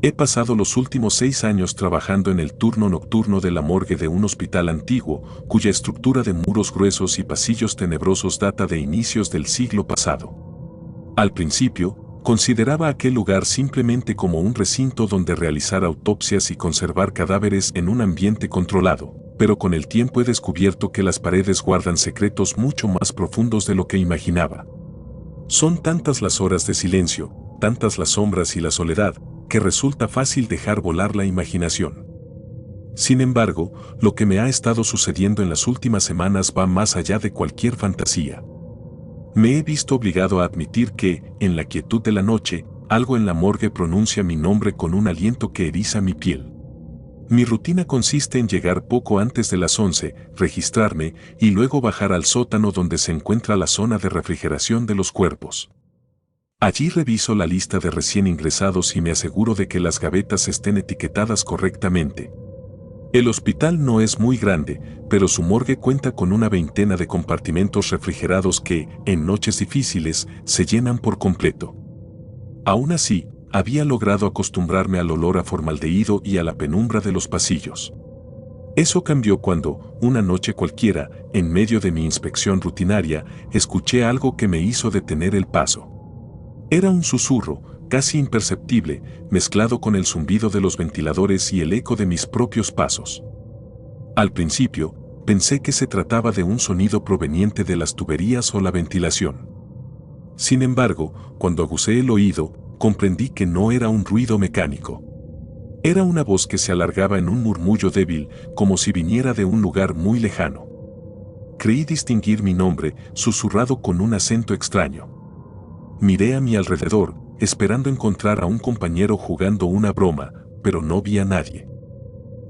He pasado los últimos 6 años trabajando en el turno nocturno de la morgue de un hospital antiguo, cuya estructura de muros gruesos y pasillos tenebrosos data de inicios del siglo pasado. Al principio, consideraba aquel lugar simplemente como un recinto donde realizar autopsias y conservar cadáveres en un ambiente controlado, pero con el tiempo he descubierto que las paredes guardan secretos mucho más profundos de lo que imaginaba. Son tantas las horas de silencio, tantas las sombras y la soledad, que resulta fácil dejar volar la imaginación. Sin embargo, lo que me ha estado sucediendo en las últimas semanas va más allá de cualquier fantasía. Me he visto obligado a admitir que, en la quietud de la noche, algo en la morgue pronuncia mi nombre con un aliento que eriza mi piel. Mi rutina consiste en llegar poco antes de las 11, registrarme y luego bajar al sótano donde se encuentra la zona de refrigeración de los cuerpos. Allí reviso la lista de recién ingresados y me aseguro de que las gavetas estén etiquetadas correctamente. El hospital no es muy grande, pero su morgue cuenta con una veintena de compartimentos refrigerados que, en noches difíciles, se llenan por completo. Aún así, había logrado acostumbrarme al olor a formaldehído y a la penumbra de los pasillos. Eso cambió cuando, una noche cualquiera, en medio de mi inspección rutinaria, escuché algo que me hizo detener el paso. Era un susurro, casi imperceptible, mezclado con el zumbido de los ventiladores y el eco de mis propios pasos. Al principio, pensé que se trataba de un sonido proveniente de las tuberías o la ventilación. Sin embargo, cuando aguzé el oído, comprendí que no era un ruido mecánico. Era una voz que se alargaba en un murmullo débil, como si viniera de un lugar muy lejano. Creí distinguir mi nombre, susurrado con un acento extraño. Miré a mi alrededor, esperando encontrar a un compañero jugando una broma, pero no vi a nadie.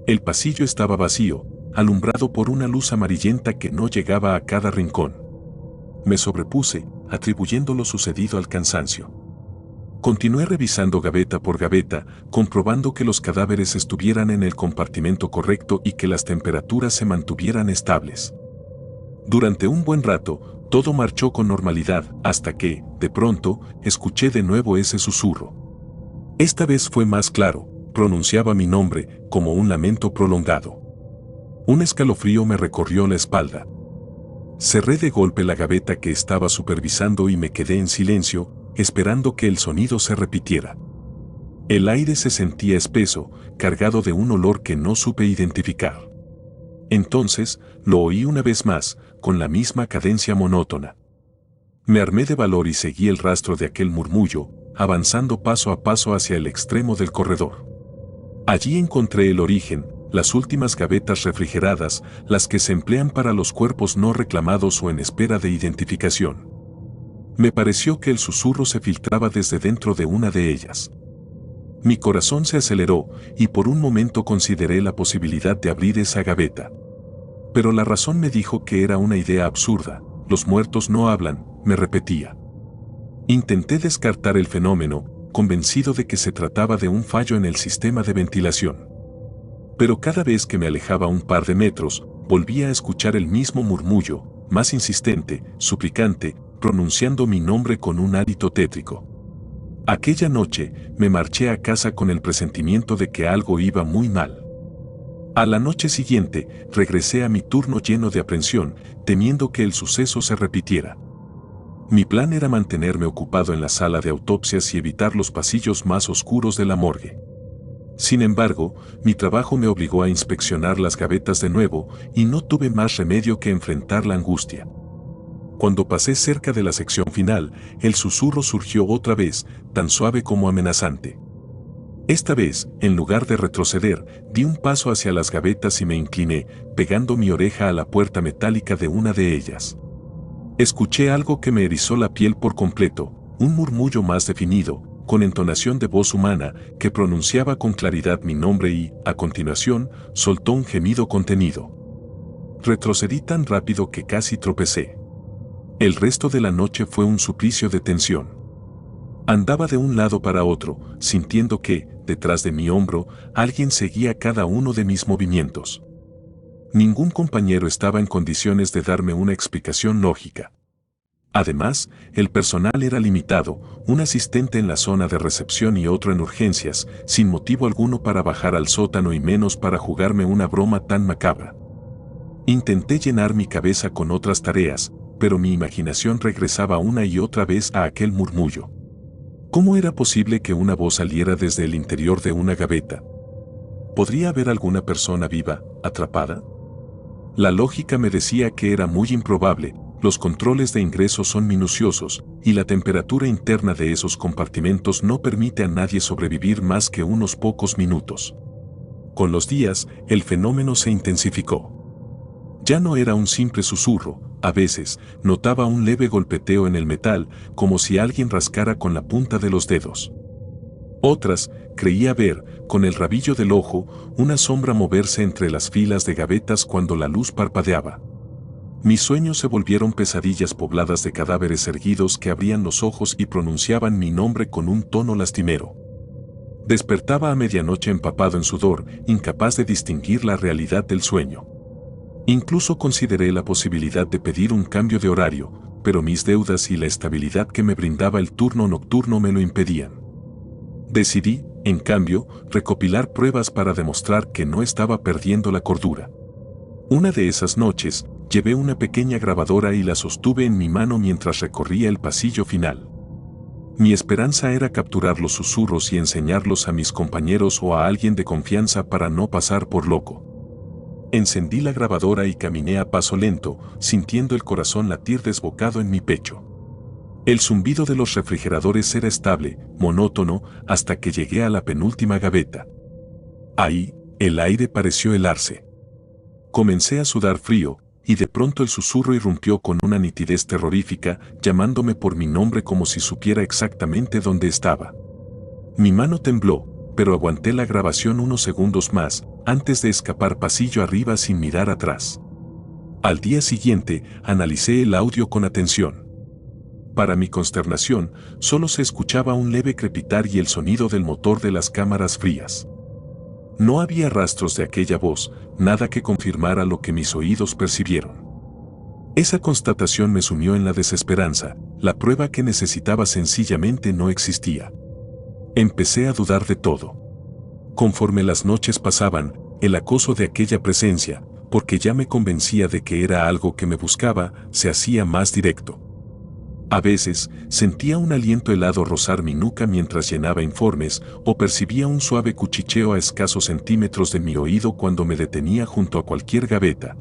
El pasillo estaba vacío, alumbrado por una luz amarillenta que no llegaba a cada rincón. Me sobrepuse, atribuyendo lo sucedido al cansancio. Continué revisando gaveta por gaveta, comprobando que los cadáveres estuvieran en el compartimento correcto y que las temperaturas se mantuvieran estables. Durante un buen rato, todo marchó con normalidad, hasta que, de pronto, escuché de nuevo ese susurro. Esta vez fue más claro, pronunciaba mi nombre, como un lamento prolongado. Un escalofrío me recorrió la espalda. Cerré de golpe la gaveta que estaba supervisando y me quedé en silencio, esperando que el sonido se repitiera. El aire se sentía espeso, cargado de un olor que no supe identificar. Entonces, lo oí una vez más, con la misma cadencia monótona. Me armé de valor y seguí el rastro de aquel murmullo, avanzando paso a paso hacia el extremo del corredor. Allí encontré el origen, las últimas gavetas refrigeradas, las que se emplean para los cuerpos no reclamados o en espera de identificación. Me pareció que el susurro se filtraba desde dentro de una de ellas. Mi corazón se aceleró y por un momento consideré la posibilidad de abrir esa gaveta. Pero la razón me dijo que era una idea absurda. Los muertos no hablan, me repetía. Intenté descartar el fenómeno, convencido de que se trataba de un fallo en el sistema de ventilación. Pero cada vez que me alejaba un par de metros, volvía a escuchar el mismo murmullo, más insistente, suplicante, pronunciando mi nombre con un hálito tétrico. Aquella noche, me marché a casa con el presentimiento de que algo iba muy mal. A la noche siguiente, regresé a mi turno lleno de aprensión, temiendo que el suceso se repitiera. Mi plan era mantenerme ocupado en la sala de autopsias y evitar los pasillos más oscuros de la morgue. Sin embargo, mi trabajo me obligó a inspeccionar las gavetas de nuevo y no tuve más remedio que enfrentar la angustia. Cuando pasé cerca de la sección final, el susurro surgió otra vez, tan suave como amenazante. Esta vez, en lugar de retroceder, di un paso hacia las gavetas y me incliné, pegando mi oreja a la puerta metálica de una de ellas. Escuché algo que me erizó la piel por completo, un murmullo más definido, con entonación de voz humana, que pronunciaba con claridad mi nombre y, a continuación, soltó un gemido contenido. Retrocedí tan rápido que casi tropecé. El resto de la noche fue un suplicio de tensión. Andaba de un lado para otro, sintiendo que, detrás de mi hombro, alguien seguía cada uno de mis movimientos. Ningún compañero estaba en condiciones de darme una explicación lógica. Además, el personal era limitado, un asistente en la zona de recepción y otro en urgencias, sin motivo alguno para bajar al sótano y menos para jugarme una broma tan macabra. Intenté llenar mi cabeza con otras tareas, pero mi imaginación regresaba una y otra vez a aquel murmullo. ¿Cómo era posible que una voz saliera desde el interior de una gaveta? ¿Podría haber alguna persona viva, atrapada? La lógica me decía que era muy improbable, los controles de ingreso son minuciosos, y la temperatura interna de esos compartimentos no permite a nadie sobrevivir más que unos pocos minutos. Con los días, el fenómeno se intensificó. Ya no era un simple susurro, A veces, notaba un leve golpeteo en el metal, como si alguien rascara con la punta de los dedos. Otras, creía ver, con el rabillo del ojo, una sombra moverse entre las filas de gavetas cuando la luz parpadeaba. Mis sueños se volvieron pesadillas pobladas de cadáveres erguidos que abrían los ojos y pronunciaban mi nombre con un tono lastimero. Despertaba a medianoche empapado en sudor, incapaz de distinguir la realidad del sueño. Incluso consideré la posibilidad de pedir un cambio de horario, pero mis deudas y la estabilidad que me brindaba el turno nocturno me lo impedían. Decidí, en cambio, recopilar pruebas para demostrar que no estaba perdiendo la cordura. Una de esas noches, llevé una pequeña grabadora y la sostuve en mi mano mientras recorría el pasillo final. Mi esperanza era capturar los susurros y enseñarlos a mis compañeros o a alguien de confianza para no pasar por loco. Encendí la grabadora y caminé a paso lento, sintiendo el corazón latir desbocado en mi pecho. El zumbido de los refrigeradores era estable, monótono, hasta que llegué a la penúltima gaveta. Ahí, el aire pareció helarse. Comencé a sudar frío, y de pronto el susurro irrumpió con una nitidez terrorífica, llamándome por mi nombre como si supiera exactamente dónde estaba. Mi mano tembló, pero aguanté la grabación unos segundos más, antes de escapar pasillo arriba sin mirar atrás. Al día siguiente, analicé el audio con atención. Para mi consternación, solo se escuchaba un leve crepitar y el sonido del motor de las cámaras frías. No había rastros de aquella voz, nada que confirmara lo que mis oídos percibieron. Esa constatación me sumió en la desesperanza, la prueba que necesitaba sencillamente no existía. Empecé a dudar de todo. Conforme las noches pasaban, el acoso de aquella presencia, porque ya me convencía de que era algo que me buscaba, se hacía más directo. A veces, sentía un aliento helado rozar mi nuca mientras llenaba informes, o percibía un suave cuchicheo a escasos centímetros de mi oído cuando me detenía junto a cualquier gaveta.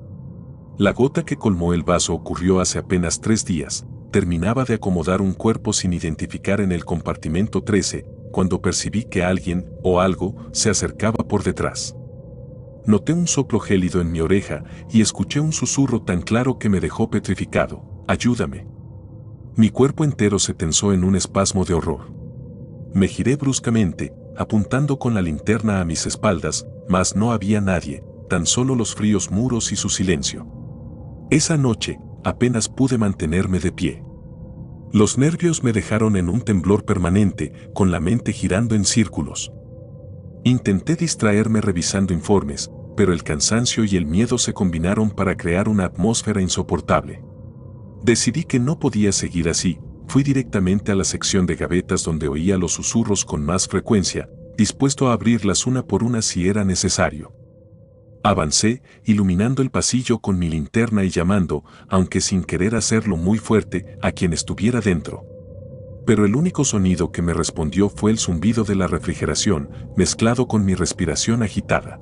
La gota que colmó el vaso ocurrió hace apenas 3 días. Terminaba de acomodar un cuerpo sin identificar en el compartimento 13, cuando percibí que alguien, o algo, se acercaba por detrás. Noté un soplo gélido en mi oreja y escuché un susurro tan claro que me dejó petrificado. «Ayúdame». Mi cuerpo entero se tensó en un espasmo de horror. Me giré bruscamente, apuntando con la linterna a mis espaldas, mas no había nadie, tan solo los fríos muros y su silencio. Esa noche, apenas pude mantenerme de pie. Los nervios me dejaron en un temblor permanente, con la mente girando en círculos. Intenté distraerme revisando informes, pero el cansancio y el miedo se combinaron para crear una atmósfera insoportable. Decidí que no podía seguir así, fui directamente a la sección de gavetas donde oía los susurros con más frecuencia, dispuesto a abrirlas una por una si era necesario. Avancé, iluminando el pasillo con mi linterna y llamando, aunque sin querer hacerlo muy fuerte, a quien estuviera dentro. Pero el único sonido que me respondió fue el zumbido de la refrigeración, mezclado con mi respiración agitada.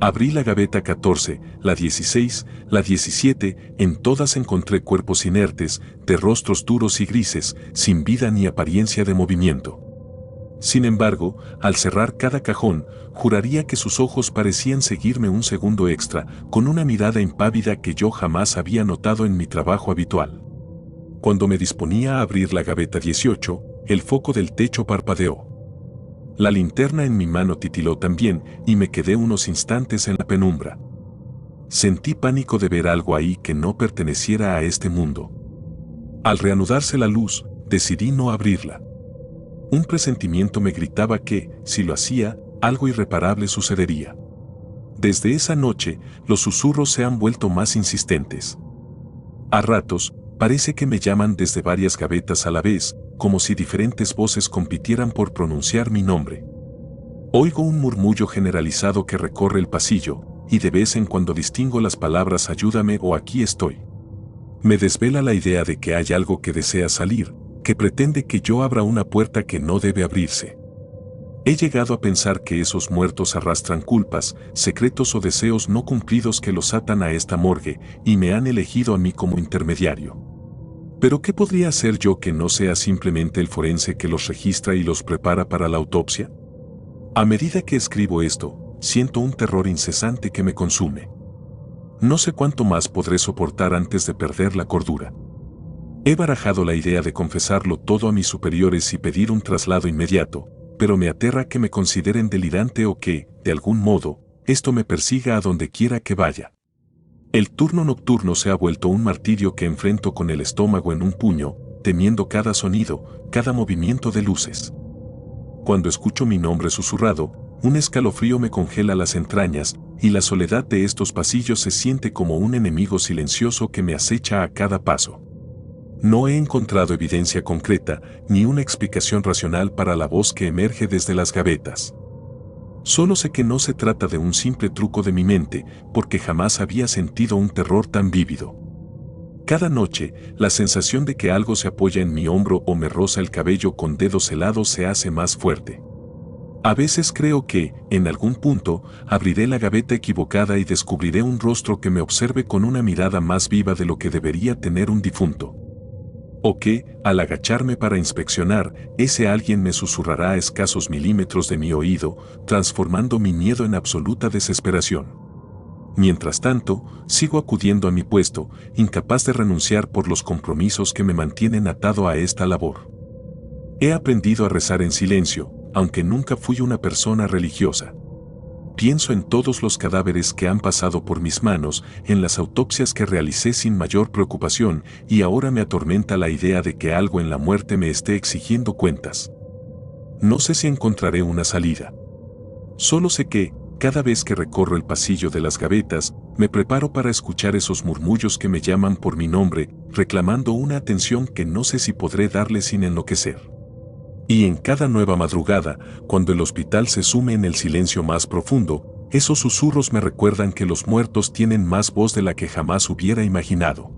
Abrí la gaveta 14, la 16, la 17, en todas encontré cuerpos inertes, de rostros duros y grises, sin vida ni apariencia de movimiento. Sin embargo, al cerrar cada cajón, juraría que sus ojos parecían seguirme un segundo extra, con una mirada impávida que yo jamás había notado en mi trabajo habitual. Cuando me disponía a abrir la gaveta 18, el foco del techo parpadeó. La linterna en mi mano titiló también y me quedé unos instantes en la penumbra. Sentí pánico de ver algo ahí que no perteneciera a este mundo. Al reanudarse la luz, decidí no abrirla. Un presentimiento me gritaba que, si lo hacía, algo irreparable sucedería. Desde esa noche, los susurros se han vuelto más insistentes. A ratos, parece que me llaman desde varias gavetas a la vez, como si diferentes voces compitieran por pronunciar mi nombre. Oigo un murmullo generalizado que recorre el pasillo, y de vez en cuando distingo las palabras «ayúdame» o «aquí estoy». Me desvela la idea de que hay algo que desea salir, que pretende que yo abra una puerta que no debe abrirse. He llegado a pensar que esos muertos arrastran culpas, secretos o deseos no cumplidos que los atan a esta morgue, y me han elegido a mí como intermediario. ¿Pero qué podría hacer yo que no sea simplemente el forense que los registra y los prepara para la autopsia? A medida que escribo esto, siento un terror incesante que me consume. No sé cuánto más podré soportar antes de perder la cordura. He barajado la idea de confesarlo todo a mis superiores y pedir un traslado inmediato, pero me aterra que me consideren delirante o que, de algún modo, esto me persiga a donde quiera que vaya. El turno nocturno se ha vuelto un martirio que enfrento con el estómago en un puño, temiendo cada sonido, cada movimiento de luces. Cuando escucho mi nombre susurrado, un escalofrío me congela las entrañas, y la soledad de estos pasillos se siente como un enemigo silencioso que me acecha a cada paso. No he encontrado evidencia concreta, ni una explicación racional para la voz que emerge desde las gavetas. Solo sé que no se trata de un simple truco de mi mente, porque jamás había sentido un terror tan vívido. Cada noche, la sensación de que algo se apoya en mi hombro o me roza el cabello con dedos helados se hace más fuerte. A veces creo que, en algún punto, abriré la gaveta equivocada y descubriré un rostro que me observe con una mirada más viva de lo que debería tener un difunto. O que, al agacharme para inspeccionar, ese alguien me susurrará a escasos milímetros de mi oído, transformando mi miedo en absoluta desesperación. Mientras tanto, sigo acudiendo a mi puesto, incapaz de renunciar por los compromisos que me mantienen atado a esta labor. He aprendido a rezar en silencio, aunque nunca fui una persona religiosa. Pienso en todos los cadáveres que han pasado por mis manos, en las autopsias que realicé sin mayor preocupación, y ahora me atormenta la idea de que algo en la muerte me esté exigiendo cuentas. No sé si encontraré una salida. Solo sé que, cada vez que recorro el pasillo de las gavetas, me preparo para escuchar esos murmullos que me llaman por mi nombre, reclamando una atención que no sé si podré darle sin enloquecer. Y en cada nueva madrugada, cuando el hospital se sume en el silencio más profundo, esos susurros me recuerdan que los muertos tienen más voz de la que jamás hubiera imaginado.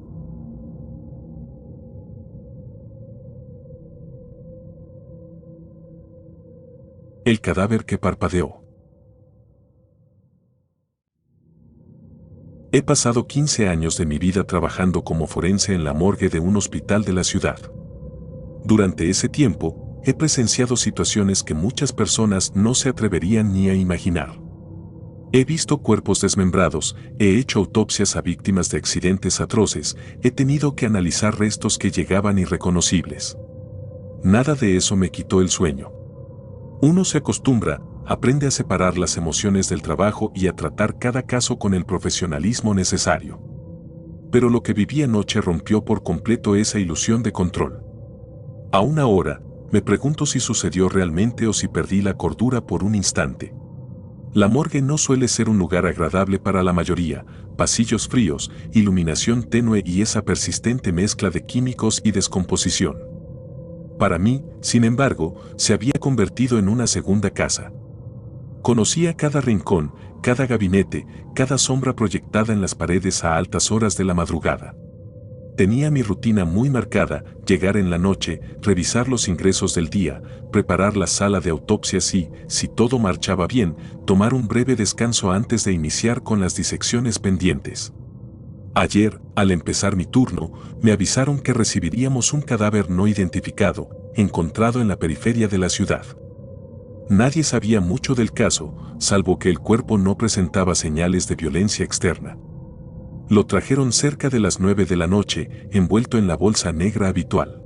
El cadáver que parpadeó. He pasado 15 años de mi vida trabajando como forense en la morgue de un hospital de la ciudad. Durante ese tiempo, he presenciado situaciones que muchas personas no se atreverían ni a imaginar. He visto cuerpos desmembrados, he hecho autopsias a víctimas de accidentes atroces, he tenido que analizar restos que llegaban irreconocibles. Nada de eso me quitó el sueño. Uno se acostumbra, aprende a separar las emociones del trabajo y a tratar cada caso con el profesionalismo necesario. Pero lo que viví anoche rompió por completo esa ilusión de control. Aún ahora, me pregunto si sucedió realmente o si perdí la cordura por un instante. La morgue no suele ser un lugar agradable para la mayoría, pasillos fríos, iluminación tenue y esa persistente mezcla de químicos y descomposición. Para mí, sin embargo, se había convertido en una segunda casa. Conocía cada rincón, cada gabinete, cada sombra proyectada en las paredes a altas horas de la madrugada. Tenía mi rutina muy marcada, llegar en la noche, revisar los ingresos del día, preparar la sala de autopsias y, si todo marchaba bien, tomar un breve descanso antes de iniciar con las disecciones pendientes. Ayer, al empezar mi turno, me avisaron que recibiríamos un cadáver no identificado, encontrado en la periferia de la ciudad. Nadie sabía mucho del caso, salvo que el cuerpo no presentaba señales de violencia externa. Lo trajeron cerca de las 9 de la noche, envuelto en la bolsa negra habitual.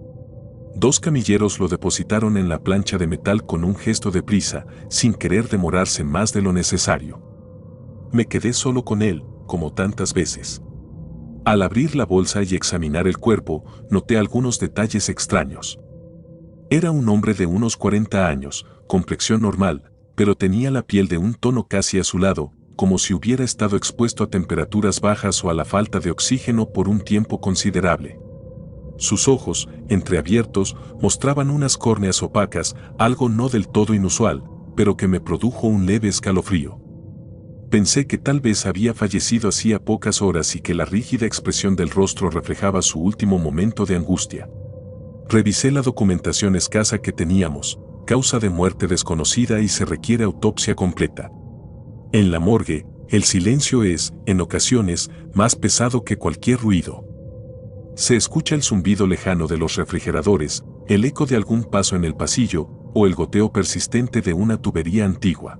2 camilleros lo depositaron en la plancha de metal con un gesto de prisa, sin querer demorarse más de lo necesario. Me quedé solo con él, como tantas veces. Al abrir la bolsa y examinar el cuerpo, noté algunos detalles extraños. Era un hombre de unos 40 años, complexión normal, pero tenía la piel de un tono casi azulado, como si hubiera estado expuesto a temperaturas bajas o a la falta de oxígeno por un tiempo considerable. Sus ojos, entreabiertos, mostraban unas córneas opacas, algo no del todo inusual, pero que me produjo un leve escalofrío. Pensé que tal vez había fallecido hacía pocas horas y que la rígida expresión del rostro reflejaba su último momento de angustia. Revisé la documentación escasa que teníamos, causa de muerte desconocida y se requiere autopsia completa. En la morgue, el silencio es, en ocasiones, más pesado que cualquier ruido. Se escucha el zumbido lejano de los refrigeradores, el eco de algún paso en el pasillo, o el goteo persistente de una tubería antigua.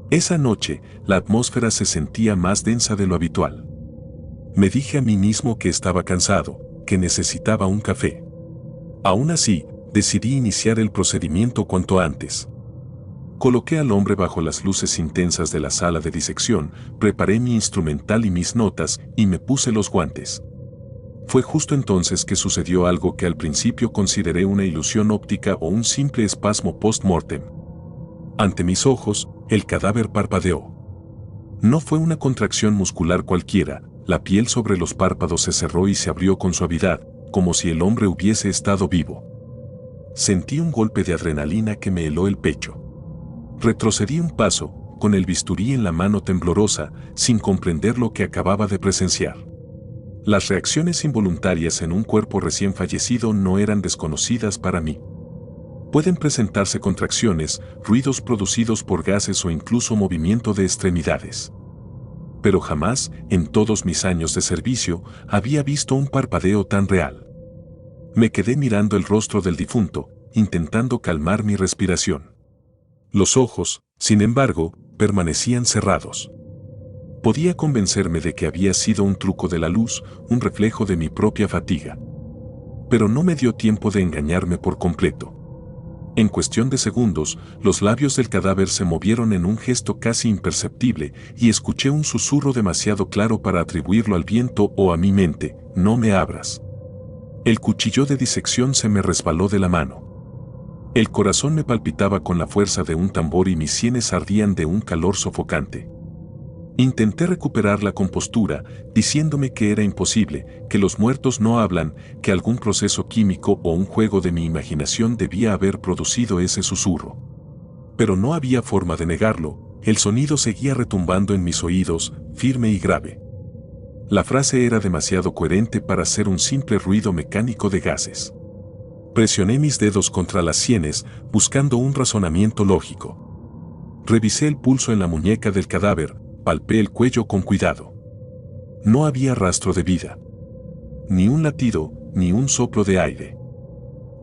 Esa noche, la atmósfera se sentía más densa de lo habitual. Me dije a mí mismo que estaba cansado, que necesitaba un café. Aún así, decidí iniciar el procedimiento cuanto antes. Coloqué al hombre bajo las luces intensas de la sala de disección, preparé mi instrumental y mis notas y me puse los guantes. Fue justo entonces que sucedió algo que al principio consideré una ilusión óptica o un simple espasmo post-mortem. Ante mis ojos, el cadáver parpadeó. No fue una contracción muscular cualquiera, la piel sobre los párpados se cerró y se abrió con suavidad, como si el hombre hubiese estado vivo. Sentí un golpe de adrenalina que me heló el pecho. Retrocedí un paso, con el bisturí en la mano temblorosa, sin comprender lo que acababa de presenciar. Las reacciones involuntarias en un cuerpo recién fallecido no eran desconocidas para mí. Pueden presentarse contracciones, ruidos producidos por gases o incluso movimiento de extremidades. Pero jamás, en todos mis años de servicio, había visto un parpadeo tan real. Me quedé mirando el rostro del difunto, intentando calmar mi respiración. Los ojos, sin embargo, permanecían cerrados. Podía convencerme de que había sido un truco de la luz, un reflejo de mi propia fatiga. Pero no me dio tiempo de engañarme por completo. En cuestión de segundos, los labios del cadáver se movieron en un gesto casi imperceptible y escuché un susurro demasiado claro para atribuirlo al viento o a mi mente: no me abras. El cuchillo de disección se me resbaló de la mano. El corazón me palpitaba con la fuerza de un tambor y mis sienes ardían de un calor sofocante. Intenté recuperar la compostura, diciéndome que era imposible, que los muertos no hablan, que algún proceso químico o un juego de mi imaginación debía haber producido ese susurro. Pero no había forma de negarlo, el sonido seguía retumbando en mis oídos, firme y grave. La frase era demasiado coherente para ser un simple ruido mecánico de gases. Presioné mis dedos contra las sienes, buscando un razonamiento lógico. Revisé el pulso en la muñeca del cadáver, palpé el cuello con cuidado. No había rastro de vida. Ni un latido, ni un soplo de aire.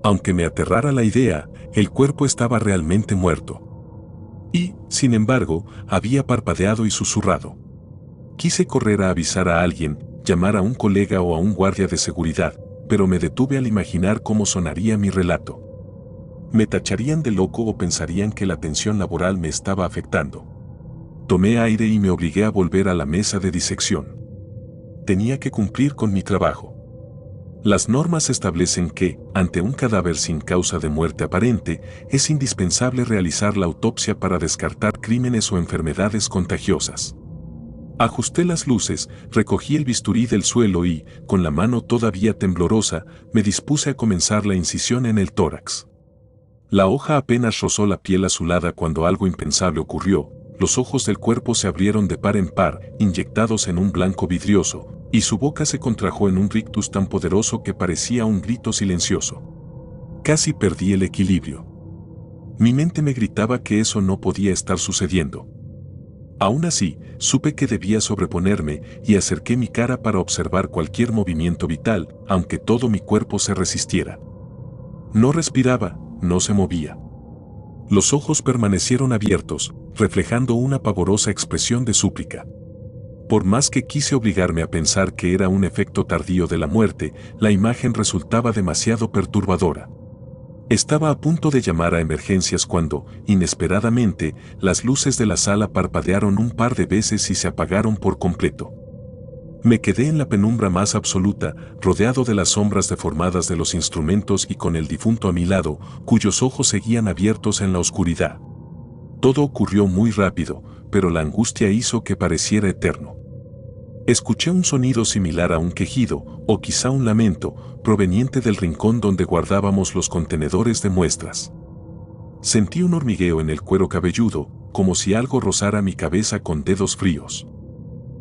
Aunque me aterrara la idea, el cuerpo estaba realmente muerto. Y, sin embargo, había parpadeado y susurrado. Quise correr a avisar a alguien, llamar a un colega o a un guardia de seguridad, pero me detuve al imaginar cómo sonaría mi relato. Me tacharían de loco o pensarían que la tensión laboral me estaba afectando. Tomé aire y me obligué a volver a la mesa de disección. Tenía que cumplir con mi trabajo. Las normas establecen que, ante un cadáver sin causa de muerte aparente, es indispensable realizar la autopsia para descartar crímenes o enfermedades contagiosas. Ajusté las luces, recogí el bisturí del suelo y, con la mano todavía temblorosa, me dispuse a comenzar la incisión en el tórax. La hoja apenas rozó la piel azulada cuando algo impensable ocurrió. Los ojos del cuerpo se abrieron de par en par, inyectados en un blanco vidrioso, y su boca se contrajo en un rictus tan poderoso que parecía un grito silencioso. Casi perdí el equilibrio. Mi mente me gritaba que eso no podía estar sucediendo. Aún así, supe que debía sobreponerme y acerqué mi cara para observar cualquier movimiento vital, aunque todo mi cuerpo se resistiera. No respiraba, no se movía. Los ojos permanecieron abiertos, reflejando una pavorosa expresión de súplica. Por más que quise obligarme a pensar que era un efecto tardío de la muerte, la imagen resultaba demasiado perturbadora. Estaba a punto de llamar a emergencias cuando, inesperadamente, las luces de la sala parpadearon un par de veces y se apagaron por completo. Me quedé en la penumbra más absoluta, rodeado de las sombras deformadas de los instrumentos y con el difunto a mi lado, cuyos ojos seguían abiertos en la oscuridad. Todo ocurrió muy rápido, pero la angustia hizo que pareciera eterno. Escuché un sonido similar a un quejido, o quizá un lamento, proveniente del rincón donde guardábamos los contenedores de muestras. Sentí un hormigueo en el cuero cabelludo, como si algo rozara mi cabeza con dedos fríos.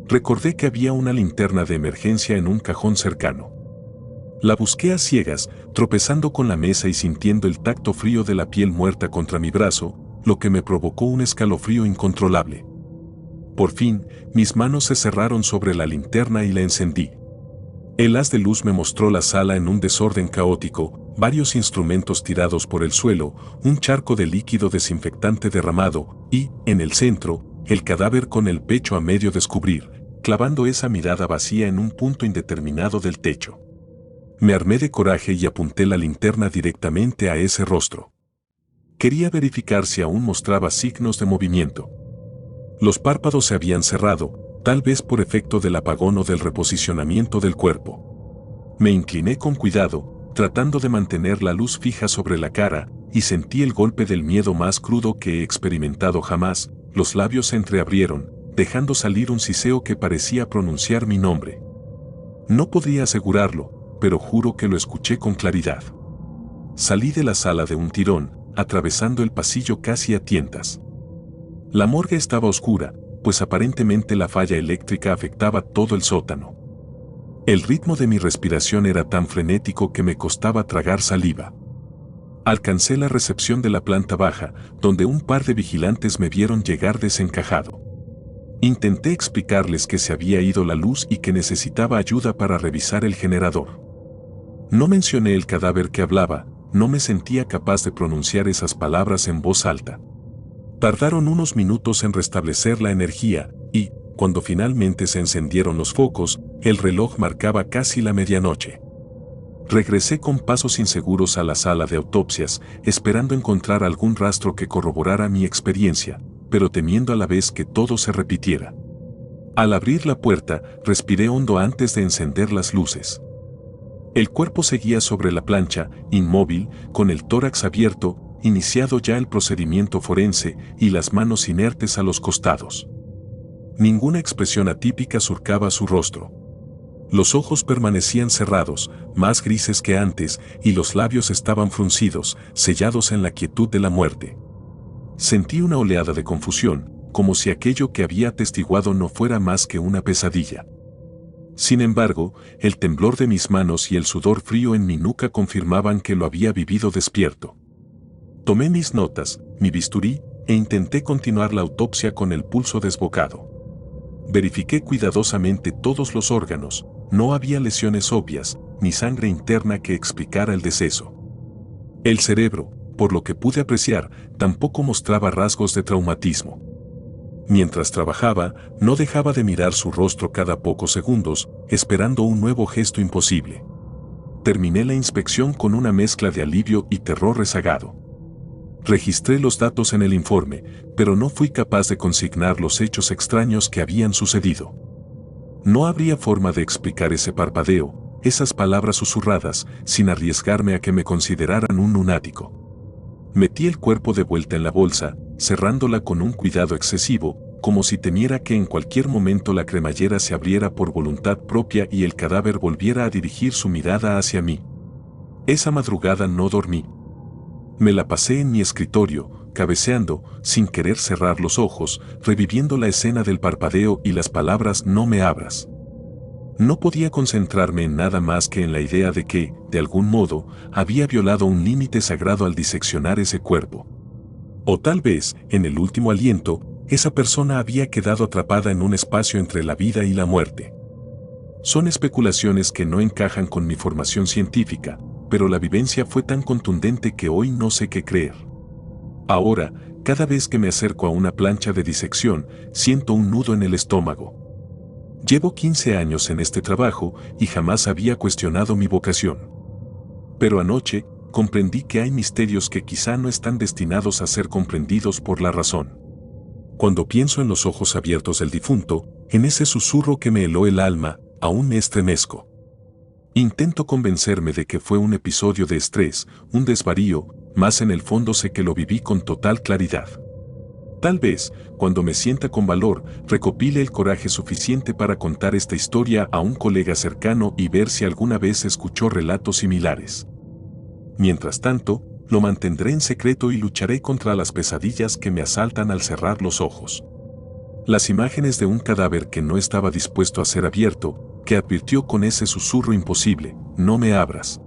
Recordé que había una linterna de emergencia en un cajón cercano. La busqué a ciegas, tropezando con la mesa y sintiendo el tacto frío de la piel muerta contra mi brazo, lo que me provocó un escalofrío incontrolable. Por fin, mis manos se cerraron sobre la linterna y la encendí. El haz de luz me mostró la sala en un desorden caótico, varios instrumentos tirados por el suelo, un charco de líquido desinfectante derramado y, en el centro, el cadáver con el pecho a medio descubrir, clavando esa mirada vacía en un punto indeterminado del techo. Me armé de coraje y apunté la linterna directamente a ese rostro. Quería verificar si aún mostraba signos de movimiento. Los párpados se habían cerrado, tal vez por efecto del apagón o del reposicionamiento del cuerpo. Me incliné con cuidado, tratando de mantener la luz fija sobre la cara, y sentí el golpe del miedo más crudo que he experimentado jamás. Los labios se entreabrieron, dejando salir un siseo que parecía pronunciar mi nombre. No podría asegurarlo, pero juro que lo escuché con claridad. Salí de la sala de un tirón, atravesando el pasillo casi a tientas. La morgue estaba oscura, pues aparentemente la falla eléctrica afectaba todo el sótano. El ritmo de mi respiración era tan frenético que me costaba tragar saliva. Alcancé la recepción de la planta baja, donde un par de vigilantes me vieron llegar desencajado. Intenté explicarles que se había ido la luz y que necesitaba ayuda para revisar el generador. No mencioné el cadáver que hablaba, no me sentía capaz de pronunciar esas palabras en voz alta. Tardaron unos minutos en restablecer la energía, y, cuando finalmente se encendieron los focos, el reloj marcaba casi la medianoche. Regresé con pasos inseguros a la sala de autopsias, esperando encontrar algún rastro que corroborara mi experiencia, pero temiendo a la vez que todo se repitiera. Al abrir la puerta, respiré hondo antes de encender las luces. El cuerpo seguía sobre la plancha, inmóvil, con el tórax abierto, iniciado ya el procedimiento forense, y las manos inertes a los costados. Ninguna expresión atípica surcaba su rostro. Los ojos permanecían cerrados, más grises que antes, y los labios estaban fruncidos, sellados en la quietud de la muerte. Sentí una oleada de confusión, como si aquello que había atestiguado no fuera más que una pesadilla. Sin embargo, el temblor de mis manos y el sudor frío en mi nuca confirmaban que lo había vivido despierto. Tomé mis notas, mi bisturí, e intenté continuar la autopsia con el pulso desbocado. Verifiqué cuidadosamente todos los órganos, no había lesiones obvias, ni sangre interna que explicara el deceso. El cerebro, por lo que pude apreciar, tampoco mostraba rasgos de traumatismo. Mientras trabajaba, no dejaba de mirar su rostro cada pocos segundos, esperando un nuevo gesto imposible. Terminé la inspección con una mezcla de alivio y terror rezagado. Registré los datos en el informe, pero no fui capaz de consignar los hechos extraños que habían sucedido. No habría forma de explicar ese parpadeo, esas palabras susurradas, sin arriesgarme a que me consideraran un lunático. Metí el cuerpo de vuelta en la bolsa, cerrándola con un cuidado excesivo, como si temiera que en cualquier momento la cremallera se abriera por voluntad propia y el cadáver volviera a dirigir su mirada hacia mí. Esa madrugada no dormí. Me la pasé en mi escritorio, cabeceando, sin querer cerrar los ojos, reviviendo la escena del parpadeo y las palabras "no me abras". No podía concentrarme en nada más que en la idea de que, de algún modo, había violado un límite sagrado al diseccionar ese cuerpo. O tal vez, en el último aliento, esa persona había quedado atrapada en un espacio entre la vida y la muerte. Son especulaciones que no encajan con mi formación científica, pero la vivencia fue tan contundente que hoy no sé qué creer. Ahora, cada vez que me acerco a una plancha de disección, siento un nudo en el estómago. Llevo 15 años en este trabajo y jamás había cuestionado mi vocación. Pero anoche, comprendí que hay misterios que quizá no están destinados a ser comprendidos por la razón. Cuando pienso en los ojos abiertos del difunto, en ese susurro que me heló el alma, aún me estremezco. Intento convencerme de que fue un episodio de estrés, un desvarío, mas en el fondo sé que lo viví con total claridad. Tal vez, cuando me sienta con valor, recopile el coraje suficiente para contar esta historia a un colega cercano y ver si alguna vez escuchó relatos similares. Mientras tanto, lo mantendré en secreto y lucharé contra las pesadillas que me asaltan al cerrar los ojos. Las imágenes de un cadáver que no estaba dispuesto a ser abierto, que advirtió con ese susurro imposible, "no me abras".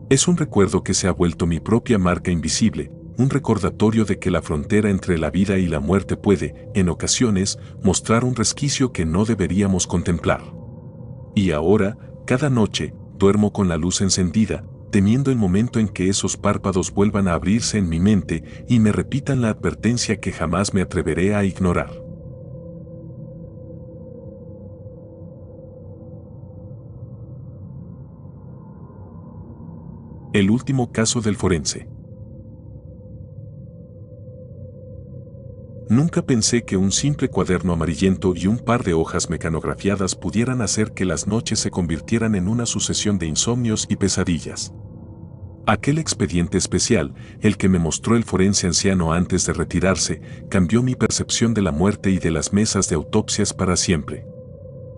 Es un recuerdo que se ha vuelto mi propia marca invisible, un recordatorio de que la frontera entre la vida y la muerte puede, en ocasiones, mostrar un resquicio que no deberíamos contemplar. Y ahora, cada noche, duermo con la luz encendida, temiendo el momento en que esos párpados vuelvan a abrirse en mi mente y me repitan la advertencia que jamás me atreveré a ignorar. El último caso del forense. Nunca pensé que un simple cuaderno amarillento y un par de hojas mecanografiadas pudieran hacer que las noches se convirtieran en una sucesión de insomnios y pesadillas. Aquel expediente especial, el que me mostró el forense anciano antes de retirarse, cambió mi percepción de la muerte y de las mesas de autopsias para siempre.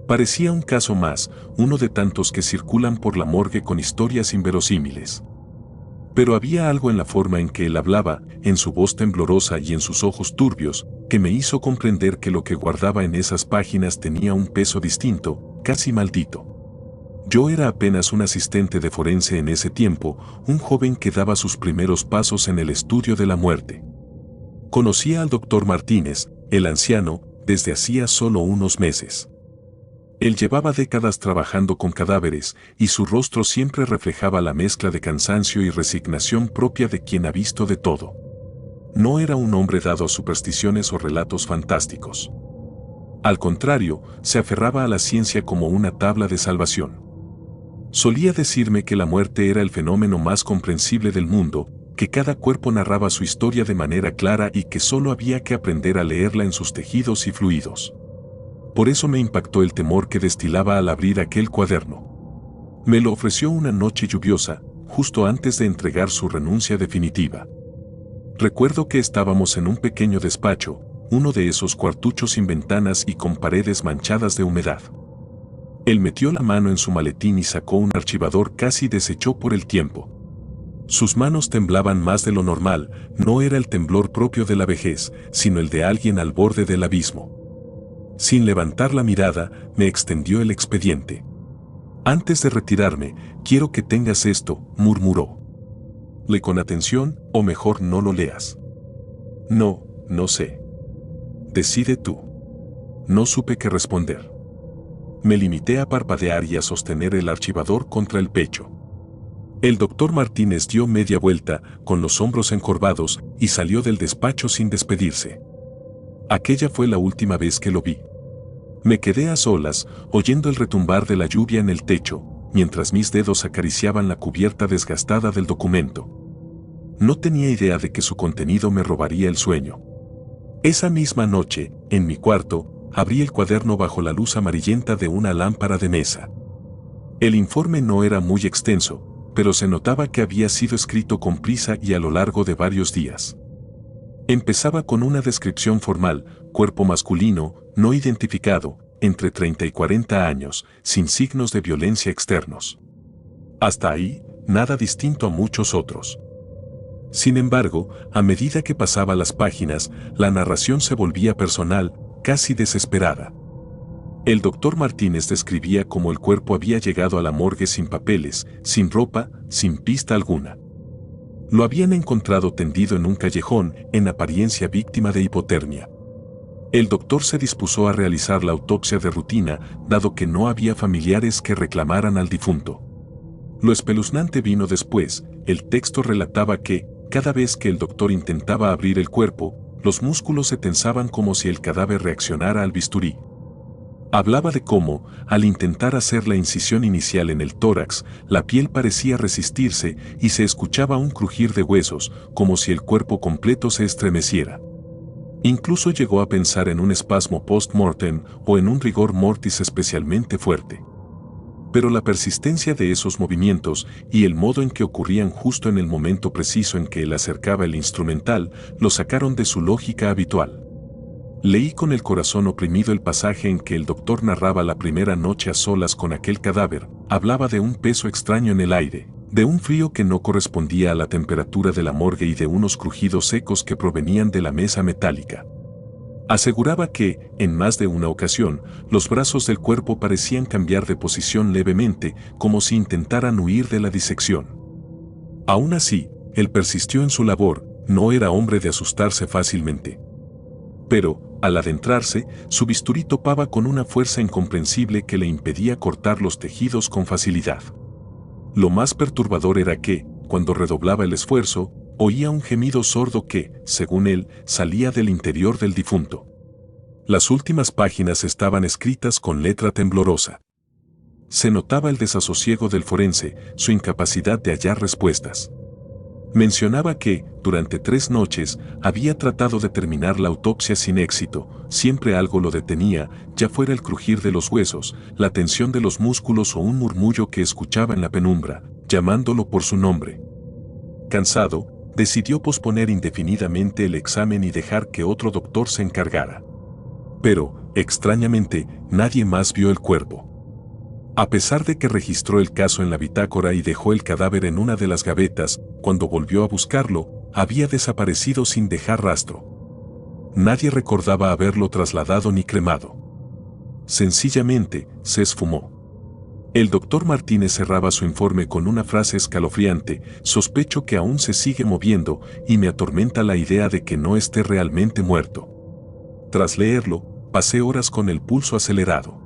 Parecía un caso más, uno de tantos que circulan por la morgue con historias inverosímiles. Pero había algo en la forma en que él hablaba, en su voz temblorosa y en sus ojos turbios, que me hizo comprender que lo que guardaba en esas páginas tenía un peso distinto, casi maldito. Yo era apenas un asistente de forense en ese tiempo, un joven que daba sus primeros pasos en el estudio de la muerte. Conocía al doctor Martínez, el anciano, desde hacía solo unos meses. Él llevaba décadas trabajando con cadáveres, y su rostro siempre reflejaba la mezcla de cansancio y resignación propia de quien ha visto de todo. No era un hombre dado a supersticiones o relatos fantásticos. Al contrario, se aferraba a la ciencia como una tabla de salvación. Solía decirme que la muerte era el fenómeno más comprensible del mundo, que cada cuerpo narraba su historia de manera clara y que solo había que aprender a leerla en sus tejidos y fluidos. Por eso me impactó el temor que destilaba al abrir aquel cuaderno. Me lo ofreció una noche lluviosa, justo antes de entregar su renuncia definitiva. Recuerdo que estábamos en un pequeño despacho, uno de esos cuartuchos sin ventanas y con paredes manchadas de humedad. Él metió la mano en su maletín y sacó un archivador casi deshecho por el tiempo. Sus manos temblaban más de lo normal, no era el temblor propio de la vejez, sino el de alguien al borde del abismo. Sin levantar la mirada, me extendió el expediente. Antes de retirarme, quiero que tengas esto, murmuró. Lee con atención, o mejor no lo leas. No sé. Decide tú. No supe qué responder. Me limité a parpadear y a sostener el archivador contra el pecho. El doctor Martínez dio media vuelta, con los hombros encorvados, y salió del despacho sin despedirse. Aquella fue la última vez que lo vi. Me quedé a solas, oyendo el retumbar de la lluvia en el techo, mientras mis dedos acariciaban la cubierta desgastada del documento. No tenía idea de que su contenido me robaría el sueño. Esa misma noche, en mi cuarto, abrí el cuaderno bajo la luz amarillenta de una lámpara de mesa. El informe no era muy extenso, pero se notaba que había sido escrito con prisa y a lo largo de varios días. Empezaba con una descripción formal: cuerpo masculino, no identificado, entre 30 y 40 años, sin signos de violencia externos. Hasta ahí, nada distinto a muchos otros. Sin embargo, a medida que pasaba las páginas, la narración se volvía personal, casi desesperada. El doctor Martínez describía cómo el cuerpo había llegado a la morgue sin papeles, sin ropa, sin pista alguna. Lo habían encontrado tendido en un callejón, en apariencia víctima de hipotermia. El doctor se dispuso a realizar la autopsia de rutina, dado que no había familiares que reclamaran al difunto. Lo espeluznante vino después. El texto relataba que, cada vez que el doctor intentaba abrir el cuerpo, los músculos se tensaban como si el cadáver reaccionara al bisturí. Hablaba de cómo, al intentar hacer la incisión inicial en el tórax, la piel parecía resistirse y se escuchaba un crujir de huesos, como si el cuerpo completo se estremeciera. Incluso llegó a pensar en un espasmo post-mortem o en un rigor mortis especialmente fuerte. Pero la persistencia de esos movimientos y el modo en que ocurrían justo en el momento preciso en que él acercaba el instrumental lo sacaron de su lógica habitual. Leí con el corazón oprimido el pasaje en que el doctor narraba la primera noche a solas con aquel cadáver. Hablaba de un peso extraño en el aire, de un frío que no correspondía a la temperatura de la morgue y de unos crujidos secos que provenían de la mesa metálica. Aseguraba que, en más de una ocasión, los brazos del cuerpo parecían cambiar de posición levemente, como si intentaran huir de la disección. Aún así, él persistió en su labor, no era hombre de asustarse fácilmente. Pero, al adentrarse, su bisturí topaba con una fuerza incomprensible que le impedía cortar los tejidos con facilidad. Lo más perturbador era que, cuando redoblaba el esfuerzo, oía un gemido sordo que, según él, salía del interior del difunto. Las últimas páginas estaban escritas con letra temblorosa. Se notaba el desasosiego del forense, su incapacidad de hallar respuestas. Mencionaba que, durante 3 noches, había tratado de terminar la autopsia sin éxito, siempre algo lo detenía, ya fuera el crujir de los huesos, la tensión de los músculos o un murmullo que escuchaba en la penumbra, llamándolo por su nombre. Cansado, decidió posponer indefinidamente el examen y dejar que otro doctor se encargara. Pero, extrañamente, nadie más vio el cuerpo. A pesar de que registró el caso en la bitácora y dejó el cadáver en una de las gavetas, cuando volvió a buscarlo, había desaparecido sin dejar rastro. Nadie recordaba haberlo trasladado ni cremado. Sencillamente, se esfumó. El doctor Martínez cerraba su informe con una frase escalofriante: sospecho que aún se sigue moviendo y me atormenta la idea de que no esté realmente muerto. Tras leerlo, pasé horas con el pulso acelerado.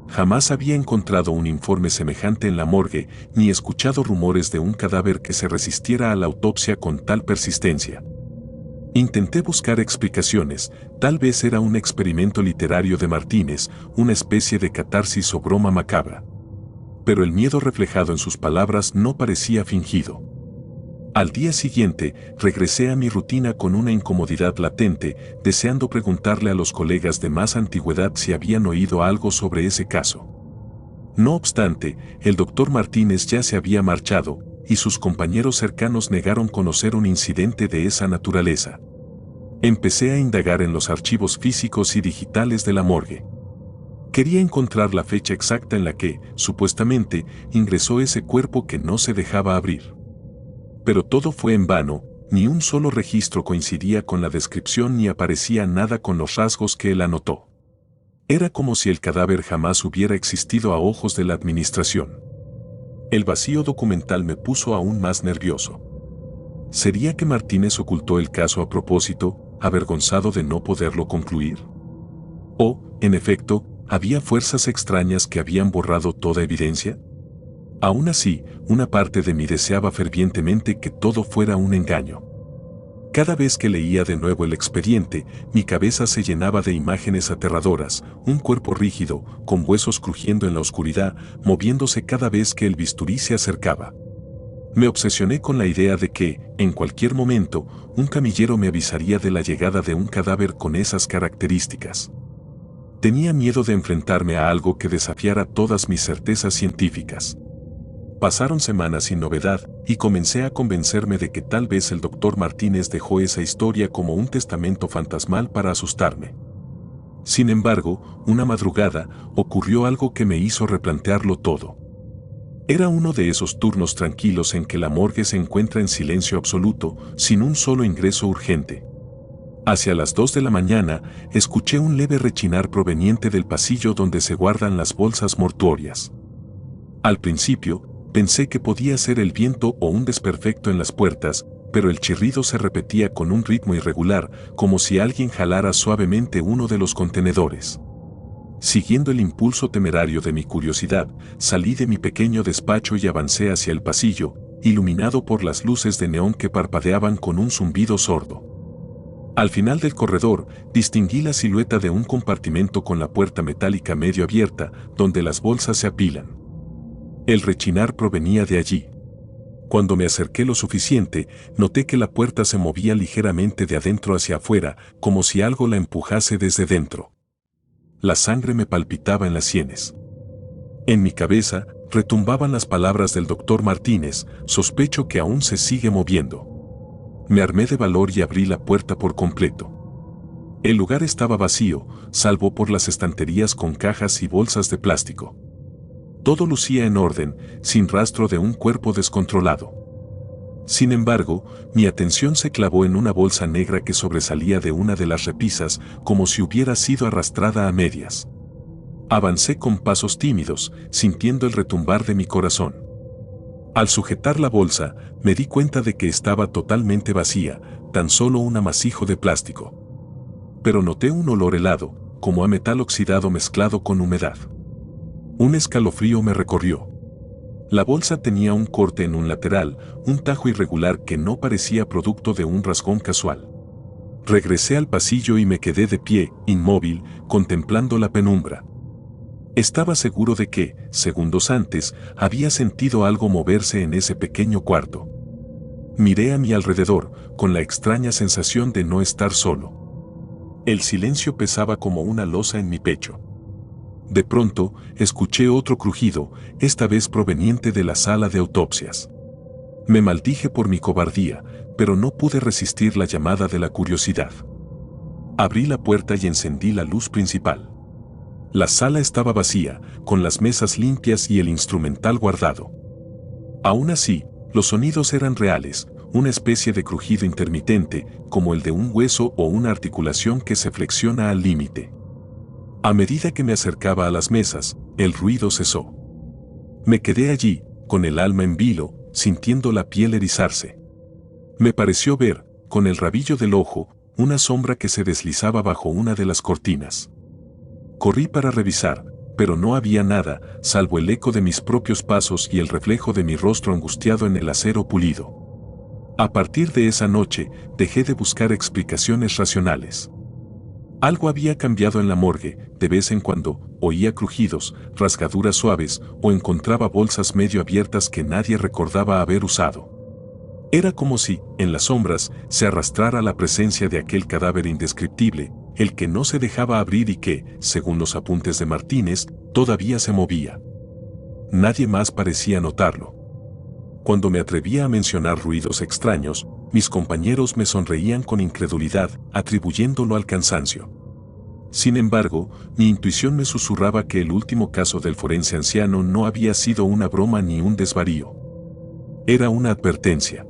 Jamás había encontrado un informe semejante en la morgue, ni escuchado rumores de un cadáver que se resistiera a la autopsia con tal persistencia. Intenté buscar explicaciones, tal vez era un experimento literario de Martínez, una especie de catarsis o broma macabra. Pero el miedo reflejado en sus palabras no parecía fingido. Al día siguiente, regresé a mi rutina con una incomodidad latente, deseando preguntarle a los colegas de más antigüedad si habían oído algo sobre ese caso. No obstante, el doctor Martínez ya se había marchado, y sus compañeros cercanos negaron conocer un incidente de esa naturaleza. Empecé a indagar en los archivos físicos y digitales de la morgue. Quería encontrar la fecha exacta en la que, supuestamente, ingresó ese cuerpo que no se dejaba abrir. Pero todo fue en vano, ni un solo registro coincidía con la descripción ni aparecía nada con los rasgos que él anotó. Era como si el cadáver jamás hubiera existido a ojos de la administración. El vacío documental me puso aún más nervioso. ¿Sería que Martínez ocultó el caso a propósito, avergonzado de no poderlo concluir? ¿O, en efecto, había fuerzas extrañas que habían borrado toda evidencia? Aún así, una parte de mí deseaba fervientemente que todo fuera un engaño. Cada vez que leía de nuevo el expediente, mi cabeza se llenaba de imágenes aterradoras: un cuerpo rígido, con huesos crujiendo en la oscuridad, moviéndose cada vez que el bisturí se acercaba. Me obsesioné con la idea de que, en cualquier momento, un camillero me avisaría de la llegada de un cadáver con esas características. Tenía miedo de enfrentarme a algo que desafiara todas mis certezas científicas. Pasaron semanas sin novedad, y comencé a convencerme de que tal vez el doctor Martínez dejó esa historia como un testamento fantasmal para asustarme. Sin embargo, una madrugada, ocurrió algo que me hizo replantearlo todo. Era uno de esos turnos tranquilos en que la morgue se encuentra en silencio absoluto, sin un solo ingreso urgente. Hacia las 2 de la mañana, escuché un leve rechinar proveniente del pasillo donde se guardan las bolsas mortuorias. Al principio, pensé que podía ser el viento o un desperfecto en las puertas, pero el chirrido se repetía con un ritmo irregular, como si alguien jalara suavemente uno de los contenedores. Siguiendo el impulso temerario de mi curiosidad, salí de mi pequeño despacho y avancé hacia el pasillo, iluminado por las luces de neón que parpadeaban con un zumbido sordo. Al final del corredor, distinguí la silueta de un compartimento con la puerta metálica medio abierta, donde las bolsas se apilan. El rechinar provenía de allí. Cuando me acerqué lo suficiente, noté que la puerta se movía ligeramente de adentro hacia afuera, como si algo la empujase desde dentro. La sangre me palpitaba en las sienes. En mi cabeza, retumbaban las palabras del doctor Martínez: sospecho que aún se sigue moviendo. Me armé de valor y abrí la puerta por completo. El lugar estaba vacío, salvo por las estanterías con cajas y bolsas de plástico. Todo lucía en orden, sin rastro de un cuerpo descontrolado. Sin embargo, mi atención se clavó en una bolsa negra que sobresalía de una de las repisas, como si hubiera sido arrastrada a medias. Avancé con pasos tímidos, sintiendo el retumbar de mi corazón. Al sujetar la bolsa, me di cuenta de que estaba totalmente vacía, tan solo un amasijo de plástico. Pero noté un olor helado, como a metal oxidado mezclado con humedad. Un escalofrío me recorrió. La bolsa tenía un corte en un lateral, un tajo irregular que no parecía producto de un rasgón casual. Regresé al pasillo y me quedé de pie, inmóvil, contemplando la penumbra. Estaba seguro de que, segundos antes, había sentido algo moverse en ese pequeño cuarto. Miré a mi alrededor, con la extraña sensación de no estar solo. El silencio pesaba como una losa en mi pecho. De pronto, escuché otro crujido, esta vez proveniente de la sala de autopsias. Me maldije por mi cobardía, pero no pude resistir la llamada de la curiosidad. Abrí la puerta y encendí la luz principal. La sala estaba vacía, con las mesas limpias y el instrumental guardado. Aún así, los sonidos eran reales, una especie de crujido intermitente, como el de un hueso o una articulación que se flexiona al límite. A medida que me acercaba a las mesas, el ruido cesó. Me quedé allí, con el alma en vilo, sintiendo la piel erizarse. Me pareció ver, con el rabillo del ojo, una sombra que se deslizaba bajo una de las cortinas. Corrí para revisar, pero no había nada, salvo el eco de mis propios pasos y el reflejo de mi rostro angustiado en el acero pulido. A partir de esa noche, dejé de buscar explicaciones racionales. Algo había cambiado en la morgue, de vez en cuando, oía crujidos, rasgaduras suaves o encontraba bolsas medio abiertas que nadie recordaba haber usado. Era como si, en las sombras, se arrastrara la presencia de aquel cadáver indescriptible, el que no se dejaba abrir y que, según los apuntes de Martínez, todavía se movía. Nadie más parecía notarlo. Cuando me atrevía a mencionar ruidos extraños, mis compañeros me sonreían con incredulidad, atribuyéndolo al cansancio. Sin embargo, mi intuición me susurraba que el último caso del forense anciano no había sido una broma ni un desvarío. Era una advertencia.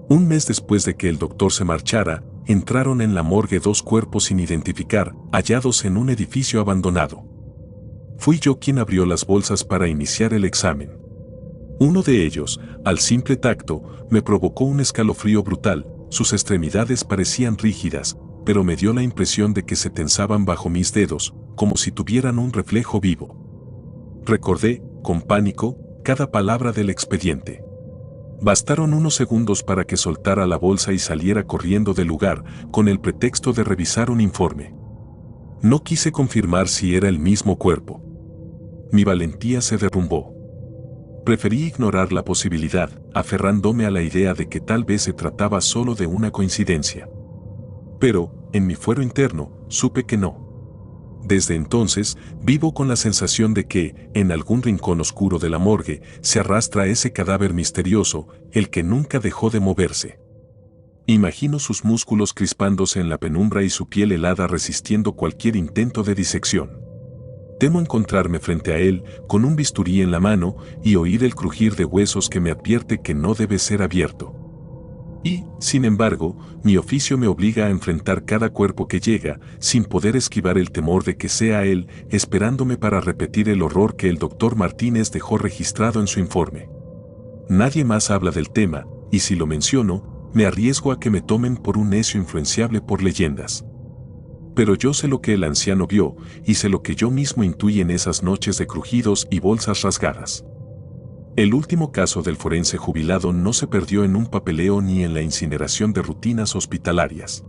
Un mes después de que el doctor se marchara, entraron en la morgue 2 cuerpos sin identificar, hallados en un edificio abandonado. Fui yo quien abrió las bolsas para iniciar el examen. Uno de ellos, al simple tacto, me provocó un escalofrío brutal, sus extremidades parecían rígidas, pero me dio la impresión de que se tensaban bajo mis dedos, como si tuvieran un reflejo vivo. Recordé, con pánico, cada palabra del expediente. Bastaron unos segundos para que soltara la bolsa y saliera corriendo del lugar, con el pretexto de revisar un informe. No quise confirmar si era el mismo cuerpo. Mi valentía se derrumbó. Preferí ignorar la posibilidad, aferrándome a la idea de que tal vez se trataba solo de una coincidencia. Pero, en mi fuero interno, supe que no. Desde entonces, vivo con la sensación de que, en algún rincón oscuro de la morgue, se arrastra ese cadáver misterioso, el que nunca dejó de moverse. Imagino sus músculos crispándose en la penumbra y su piel helada resistiendo cualquier intento de disección. Temo encontrarme frente a él, con un bisturí en la mano, y oír el crujir de huesos que me advierte que no debe ser abierto. Y, sin embargo, mi oficio me obliga a enfrentar cada cuerpo que llega, sin poder esquivar el temor de que sea él, esperándome para repetir el horror que el doctor Martínez dejó registrado en su informe. Nadie más habla del tema, y si lo menciono, me arriesgo a que me tomen por un necio influenciable por leyendas. Pero yo sé lo que el anciano vio, y sé lo que yo mismo intuí en esas noches de crujidos y bolsas rasgadas. El último caso del forense jubilado no se perdió en un papeleo ni en la incineración de rutinas hospitalarias.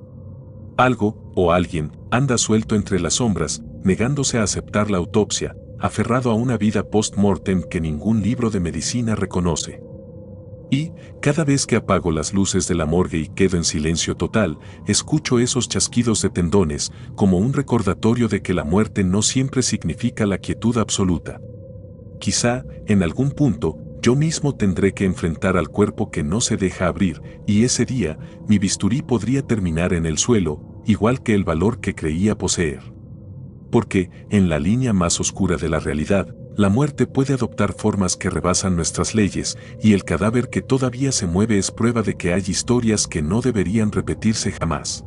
Algo, o alguien, anda suelto entre las sombras, negándose a aceptar la autopsia, aferrado a una vida post-mortem que ningún libro de medicina reconoce. Y, cada vez que apago las luces de la morgue y quedo en silencio total, escucho esos chasquidos de tendones, como un recordatorio de que la muerte no siempre significa la quietud absoluta. Quizá, en algún punto, yo mismo tendré que enfrentar al cuerpo que no se deja abrir, y ese día, mi bisturí podría terminar en el suelo, igual que el valor que creía poseer. Porque, en la línea más oscura de la realidad, la muerte puede adoptar formas que rebasan nuestras leyes, y el cadáver que todavía se mueve es prueba de que hay historias que no deberían repetirse jamás.